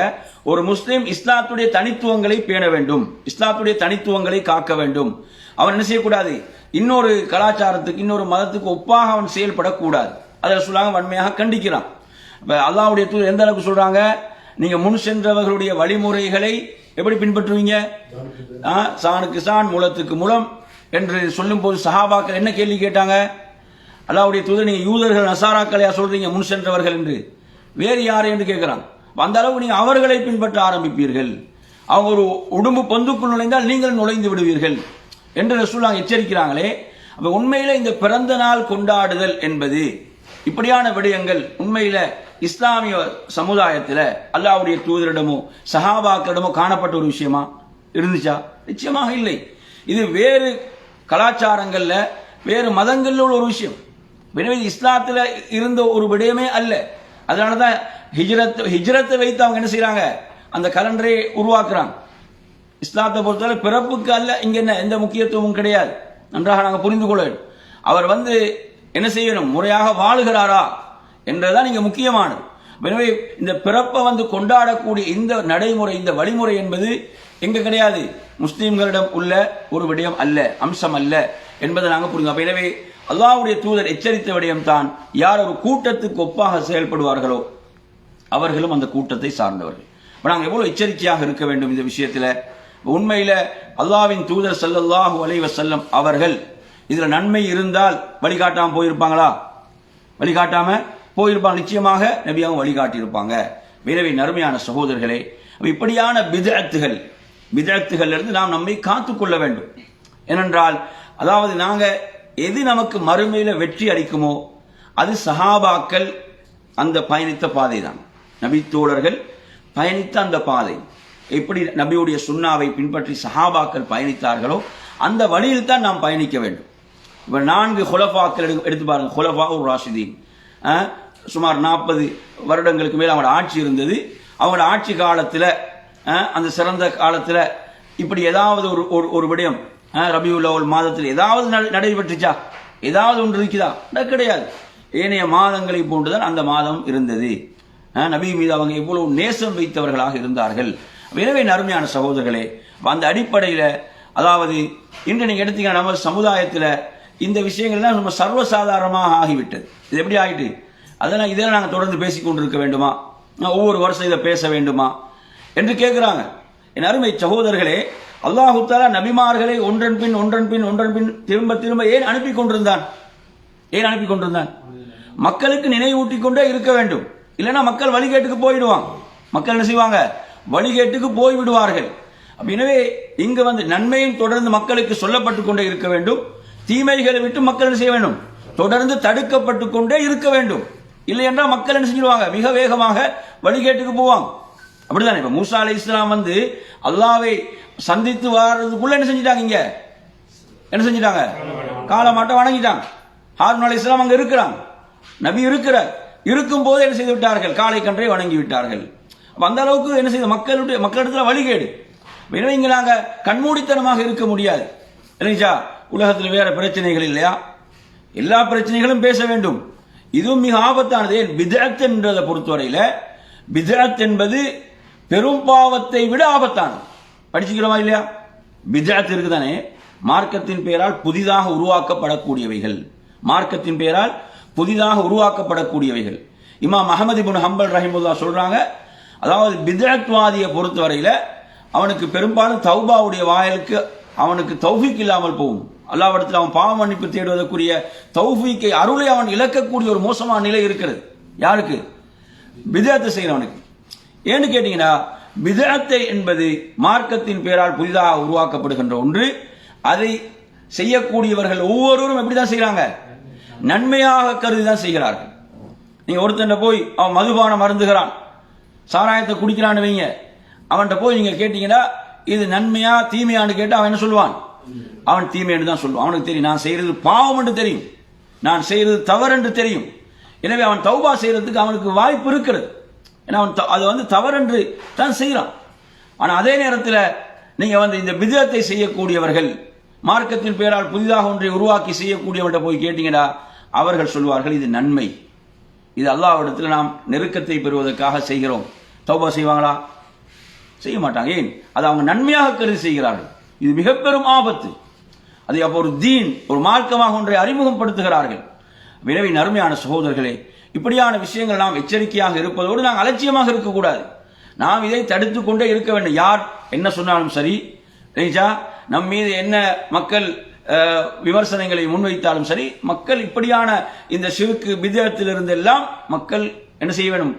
ஒரு முஸ்லீம் இஸ்லாத்துடைய தனித்துவங்களை பேண வேண்டும், இஸ்லாத்துடைய தனித்துவங்களை காக்க வேண்டும். அவன் என்ன செய்யக்கூடாது, இன்னொரு கலாச்சாரத்துக்கு இன்னொரு மதத்துக்கு ஒப்பாக அவன் செயல்படக்கூடாது. அதை சொல்லாங்க வன்மையாக கண்டிக்கிறான். இப்ப அல்லாஹ்வுடைய தூதர் எந்த அளவுக்கு சொல்றாங்க, நீங்க முன் சென்றவர்களுடைய வழிமுறைகளை எப்படி பின்பற்றுவீங்க? சாணுக்கு சான் முலத்துக்கு முலம் என்று சொல்லும் போது சஹாபாக்கள் என்ன கேள்வி கேட்டாங்க? அல்லாஹ்வுடைய தூதர் நீங்க யூதர்கள் நசாராக்களையா சொல்றீங்க முன் சென்றவர்கள் என்று, வேறு யார் என்று கேட்கிறாங்க. அந்த அளவு நீங்க அவர்களை பின்பற்ற ஆரம்பிப்பீர்கள், அவங்க ஒரு உடும்பு பொந்துக்குள் நுழைந்தால் நீங்கள் நுழைந்து விடுவீர்கள் என்று ரசூலுல்லாஹ் எச்சரிக்கிறாங்களே. அப்ப உண்மையில இந்த பிறந்த நாள் கொண்டாடுதல் என்பது இப்படியான விடயங்கள் உண்மையில இஸ்லாமிய சமுதாயத்தில் அல்லாஹ்வுடைய தூதரிடமோ சஹாபாக்களிடமோ காணப்பட்ட ஒரு விஷயமா இருந்துச்சா? நிச்சயமாக இல்லை. இது வேறு கலாச்சாரங்கள்ல வேறு மதங்கள்ல உள்ள ஒரு விஷயம். எனவே இஸ்லாத்துல இருந்த ஒரு விடயமே அல்ல. அதனாலதான் ஹிஜ்ரத்தை வைத்து அவங்க என்ன செய்யறாங்க, அந்த கலண்டரை உருவாக்குறாங்க. இஸ்லாத்தை பொறுத்தவரை பிறப்புக்கு அல்ல இங்க என்ன எந்த முக்கியத்துவமும் கிடையாது. நன்றாக நாங்கள் புரிந்து கொள்ள வேண்டும். அவர் என்ன செய்யணும், முறையாக வாழுகிறாரா என்றதான் இங்க முக்கியமானது. எனவே இந்த பிறப்பை கொண்டாடக்கூடிய இந்த நடைமுறை இந்த வழிமுறை என்பது எங்க கிடையாது, முஸ்லீம்களிடம் உள்ள ஒரு விடயம் அல்ல, அம்சம் அல்ல என்பதை நாங்கள் புரிந்து. எனவே அல்லாஹ்வுடைய தூதர் எச்சரித்த விடயம் தான், யார் ஒரு கூட்டத்துக்கு ஒப்பாக செயல்படுவார்களோ அவர்களும் அந்த கூட்டத்தை சார்ந்தவர்கள். நாங்கள் எவ்வளவு எச்சரிக்கையாக இருக்க வேண்டும் இந்த விஷயத்தில். உண்மையில அல்லாஹ்வின் தூதர் ஸல்லல்லாஹு அலைஹி வஸல்லம் அவர்கள் இதுல நன்மை இருந்தால் வழிகாட்டாம போயிருப்பாங்களா? வழிகாட்டாம போயிருப்பாங்க. நிச்சயமாக நபியாவும் வழிகாட்டி இருப்பாங்க. எனவே நறுமையான சகோதரர்களே, இப்படியான பிதஅத்துகள் இருந்து நாம் நம்மை காத்துக்கொள்ள வேண்டும். ஏனென்றால் அதாவது நாங்க எது நமக்கு மறுமையில வெற்றி அளிக்குமோ அது சஹாபாக்கள் அந்த பயணித்த பாதை தான். நபி தோழர்கள் பயணித்த அந்த பாதை, எப்படி நபியுடைய சுன்னாவை பின்பற்றி சஹாபாக்கள் பயணித்தார்களோ அந்த வழியில் தான் நாம் பயணிக்க வேண்டும். இப்ப 4 குலஃபாக்கள் எடுத்து பாருங்க. குலஃபா உர் ராஷிதீன், சுமார் 40 வருடங்களுக்கு மேல் அவங்களோட ஆட்சி இருந்தது. அவங்களோட ஆட்சி காலத்தில் அந்த சிறந்த காலத்தில் இப்படி ஏதாவது ஒரு விடயம் ரபியுல் அவ்வல் மாதத்தில் ஏதாவது நடைபெற்றுச்சா? ஏதாவது ஒன்று இருக்குதா? கிடையாது. ஏனைய மாதங்களை போன்றுதான் அந்த மாதம் இருந்தது. நபி மீது அவங்க எவ்வளவு நேசம் வைத்தவர்களாக இருந்தார்கள். எனவே நறுமையான சகோதரர்களே, அந்த அடிப்படையில் அதாவது இன்று நீங்க எடுத்தீங்கன்னா நம்ம சமுதாயத்தில் இந்த விஷயங்கள்லாம் நம்ம சர்வசாதாரணமாக ஆகிவிட்டது. இது எப்படி ஆகிட்டு, அதெல்லாம் இதெல்லாம் நாங்கள் தொடர்ந்து பேசிக்கொண்டிருக்க வேண்டுமா, ஒவ்வொரு வருஷம் இதை பேச வேண்டுமா என்று கேட்கிறாங்க. என் அருமை சகோதரர்களே, அல்லாஹு தஆலா நபிமார்களை ஒன்றன் பின் திரும்ப ஏன் அனுப்பி கொண்டிருந்தான்? மக்களுக்கு நினைவூட்டிக் கொண்டே இருக்க வேண்டும். இல்லைன்னா மக்கள் வழிகேட்டுக்கு போயிடுவாங்க. மக்கள் என்ன செய்வாங்க, வழிகேட்டுக்கு போய்விடுவார்கள். எனவே இங்கு நன்மையும் தொடர்ந்து மக்களுக்கு சொல்லப்பட்டு கொண்டே இருக்க வேண்டும். தீமைகளை விட்டு மக்கள் என்ன செய்ய வேண்டும், தொடர்ந்து தடுக்கப்பட்டு கொண்டே இருக்க வேண்டும். இல்லை என்றால் மக்கள் என்ன செஞ்சிருவாங்க, மிக வேகமாக வழிகேட்டுக்கு போவாங்க. அப்படித்தானே? இப்ப மூசா அலைஹிஸ்ஸலாம் அல்லாஹ்வை சந்தித்து வாரதுக்குள்ள என்ன செஞ்சிட்டாங்க, காலமாட்ட வணங்கிட்டாங்க. ஹாரூன் அலைஹிஸ்ஸலாம் அங்க இருக்கிறாங்க, நபி இருக்கும் போது என்ன செய்து விட்டார்கள், காளை கன்றை வணங்கி விட்டார்கள். அந்த அளவுக்கு என்ன செய்த மக்களிடத்துல வழிகேடு. எனவே இங்க நாங்க கண்மூடித்தனமாக இருக்க முடியாது. இல்லைங்களா? உலகத்தில் வேற பிரச்சனைகள் இல்லையா? எல்லா பிரச்சனைகளும் பேச வேண்டும். இதுவும் மிக ஆபத்தானது. பித்அத் என்றதை பொறுத்தவரையில பித்அத் என்பது பெரும் பாவத்தை விட ஆபத்தானது. படிச்சுக்கிறோமா இல்லையா? பித்அத் இருக்குதானே, மார்க்கத்தின் பெயரால் புதிதாக உருவாக்கப்படக்கூடியவைகள். இமாம் அஹ்மத் இப்னு ஹம்பல் ரஹிமஹுல்லாஹ் சொல்றாங்க, அதாவது பித்அத்வாதியை பொறுத்தவரையில அவனுக்கு பெரும்பாலும் தௌபாவுடைய வாயிலுக்கு அவனுக்கு தௌஃபீக் இல்லாமல் போகும். அல்லாஹ்விடத்தில் அவன் பாவ மன்னிப்பு தேடுவதற்குரிய தௌஃபீக்கை அருளை அவன் இழக்கக்கூடிய ஒரு மோசமான நிலை இருக்கிறது. யாருக்கு? பித்அத் செய்கிறவனுக்கு. ஏன்னு கேட்டீங்கன்னா, பித்அத்தை என்பது மார்க்கத்தின் பெயரால் புதிதாக உருவாக்கப்படுகின்ற ஒன்று. அதை செய்யக்கூடியவர்கள் ஒவ்வொருவரும் எப்படிதான் செய்யறாங்க, நன்மையாக கருதி தான் செய்கிறார்கள். நீங்க ஒருத்தன் போய் அவன் மதுபானம் மருந்துகிறான், சாராயத்தை குடிக்கிறான்னு வைங்க, அவன்கிட்ட போய் நீங்க கேட்டீங்கன்னா இது நன்மையா தீமையான்னு கேட்டு அவன் என்ன சொல்லுவான்? அவன் தீமைன்னு தான் சொல்லுவான். அவனுக்கு தெரியும் நான் செய்யறது பாவம் என்று தெரியும், நான் செய்யறது தவறு என்று தெரியும். எனவே அவன் தௌபா செய்யறதுக்கு அவனுக்கு வாய்ப்பு இருக்கிறது. ஏன்னா அவன் அது தவறென்று தான் செய்யறான். ஆனா அதே நேரத்தில் நீங்க இந்த பிதத்தை செய்யக்கூடியவர்கள், மார்க்கத்தின் பெயரால் புதிதாக ஒன்றை உருவாக்கி செய்யக்கூடியவன்கிட்ட போய் கேட்டீங்கன்னா அவர்கள் சொல்வார்கள் இது நன்மை, இது அல்லாஹ்விடத்தில் நாம் நெருக்கத்தை பெறுவதற்காக செய்கிறோம். தௌபா செய்வாங்களா? செய்ய மாட்டாங்க. ஏன்? அது அவங்க நன்மையாக கருதி செய்கிறார்கள். இது மிக பெரும் ஆபத்து. அதை அப்போ ஒரு தீன், ஒரு மார்க்கமாக ஒன்றை அறிமுகப்படுத்துகிறார்கள். எனவே அருமையான சகோதரர்களே, இப்படியான விஷயங்கள் நாம் எச்சரிக்கையாக இருப்பதோடு நாங்கள் அலட்சியமாக இருக்கக்கூடாது. நாம் இதை தடுத்து கொண்டே இருக்க வேண்டும். யார் என்ன சொன்னாலும் சரி, நம் மீது என்ன மக்கள் விமர்சனங்களை முன்வைத்தாலும் சரி, மக்கள் இப்படியான இந்த ஷிர்க் பித்அத்திலிருந்து எல்லாம் மக்கள் என்ன செய்ய வேண்டும்?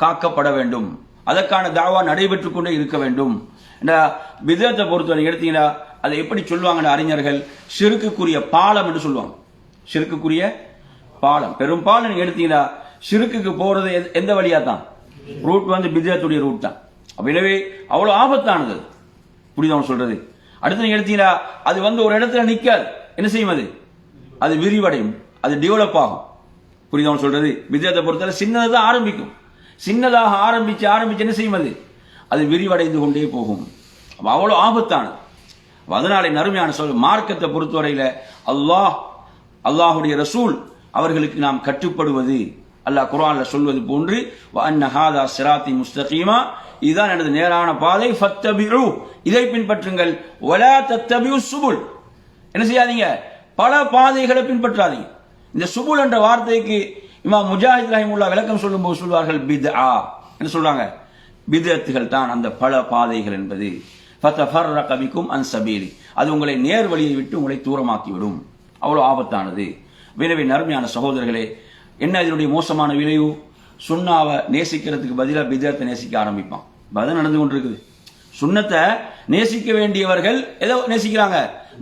காக்கப்பட வேண்டும். அதற்கான தாவா நடைபெற்றுக் கொண்டே இருக்க வேண்டும். இந்த பித்அத்தை பொறுத்தவரை எடுத்தீங்கன்னா அதை எப்படி சொல்லுவாங்க அறிஞர்கள்? ஷிர்க்குரிய பாலம் என்று சொல்லுவாங்க. ஷிர்க்குரிய பாலம் பெரும்பாலும் நீங்க எடுத்தீங்கன்னா ஷிர்க்குக்கு போறது எந்த வழியா தான்? ரூட் பித்அத்துடைய ரூட் தான். அப்ப எனவே அவ்வளவு ஆபத்தானது. புரியுதா சொல்றது? அடுத்து நீங்க எடுத்தீங்கன்னா அது ஒரு இடத்துல நிக்காது. என்ன செய்யும்? அது விரிவடையும், அது டெவலப் ஆகும். புரியுதா சொல்றது? பித்அத்தை பொறுத்தவரை சின்னதான் ஆரம்பிக்கும். சின்னதாக ஆரம்பிச்சு என்ன செய்யும்? அது விரிவடைந்து கொண்டே போகும். அவ்வளவு ஆபத்தானது. அதனாலே நறுமையான மார்க்கத்தை பொறுத்தவரையில அல்லாஹுடைய ரசூல் அவர்களுக்கு நாம் கட்டுப்படுவது, அல்லாஹ் குர்ஆன்ல சொல்வது போன்று வஅன்ன ஹாதா சிராத்தி முஸ்தகீமா, இதுதான் எனது நேரான பாதை, ஃபத்தபிஉ, இதை பின்பற்றுங்கள், வலா தத்தபிஉ சுபுல், என்ன செய்யாதீங்க? பல பாதைகளை பின்பற்றாதீங்க. இந்த சுபுல் என்ற வார்த்தைக்கு இமாம் முஜாஹித் ரஹிமஹுல்லாஹ் விளக்கம் சொல்லும்போது சொல்வார்கள் பித்ஆ, என்ன சொல்றாங்க? பித்அத்துகள் தான் அந்த பல பாதைகள் என்பது. ஃபதஃபர்ரக பிகும் அன் சபீலி, அது உங்களை நேர் வழியை விட்டு உங்களை தூரமாக்கிவிடும். அவ்வளவு ஆபத்தானது. எனவே நறுமையான சகோதரர்களே, என்ன இதனுடைய மோசமான விளைவு? சுன்னாவை நேசிக்கிறதுக்கு பதிலாக பித்அத்தை நேசிக்க ஆரம்பிப்பான். அது நடந்து கொண்டிருக்குது. சுன்னத்தை நேசிக்க வேண்டியவர்கள் ஏதோ நேசிக்கிறாங்க,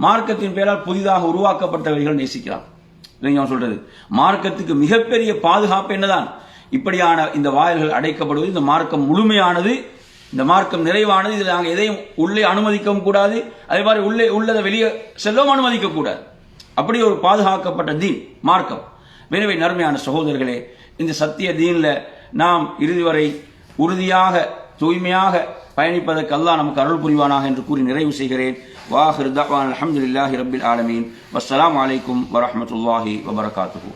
மார்க்கத்தின் பெயரால் புதிதாக உருவாக்கப்பட்டவர்கள் நேசிக்கிறாங்க. சொல்றது மார்க்கத்துக்கு மிகப்பெரிய பாதுகாப்பு என்னதான்? இப்படியான இந்த வாயில்கள் அடைக்கப்படுவது. இந்த மார்க்கம் முழுமையானது, இந்த மார்க்கம் நிறைவானது. இதில் நாங்கள் எதையும் உள்ளே அனுமதிக்கவும் கூடாது, அதே மாதிரி உள்ளதை வெளியே செல்லவும் அனுமதிக்க கூடாது. அப்படி ஒரு பாதுகாக்கப்பட்ட தீன் மார்க்கம். எனவே நறுமையான சகோதரர்களே, இந்த சத்திய தீன்ல நாம் இறுதி வரை உறுதியாக தூய்மையாக பயணிப்பதற்கு அல்லாஹ் நமக்கு அருள் புரிவானாக என்று கூறி நிறைவு செய்கிறேன். வாஹிர் தஅவானா அல்ஹம்துலில்லாஹி ரப்பில் ஆலமீன். வஸ்ஸலாமு அலைக்கும் வரஹ்மத்துல்லாஹி வபரகாத்துஹு.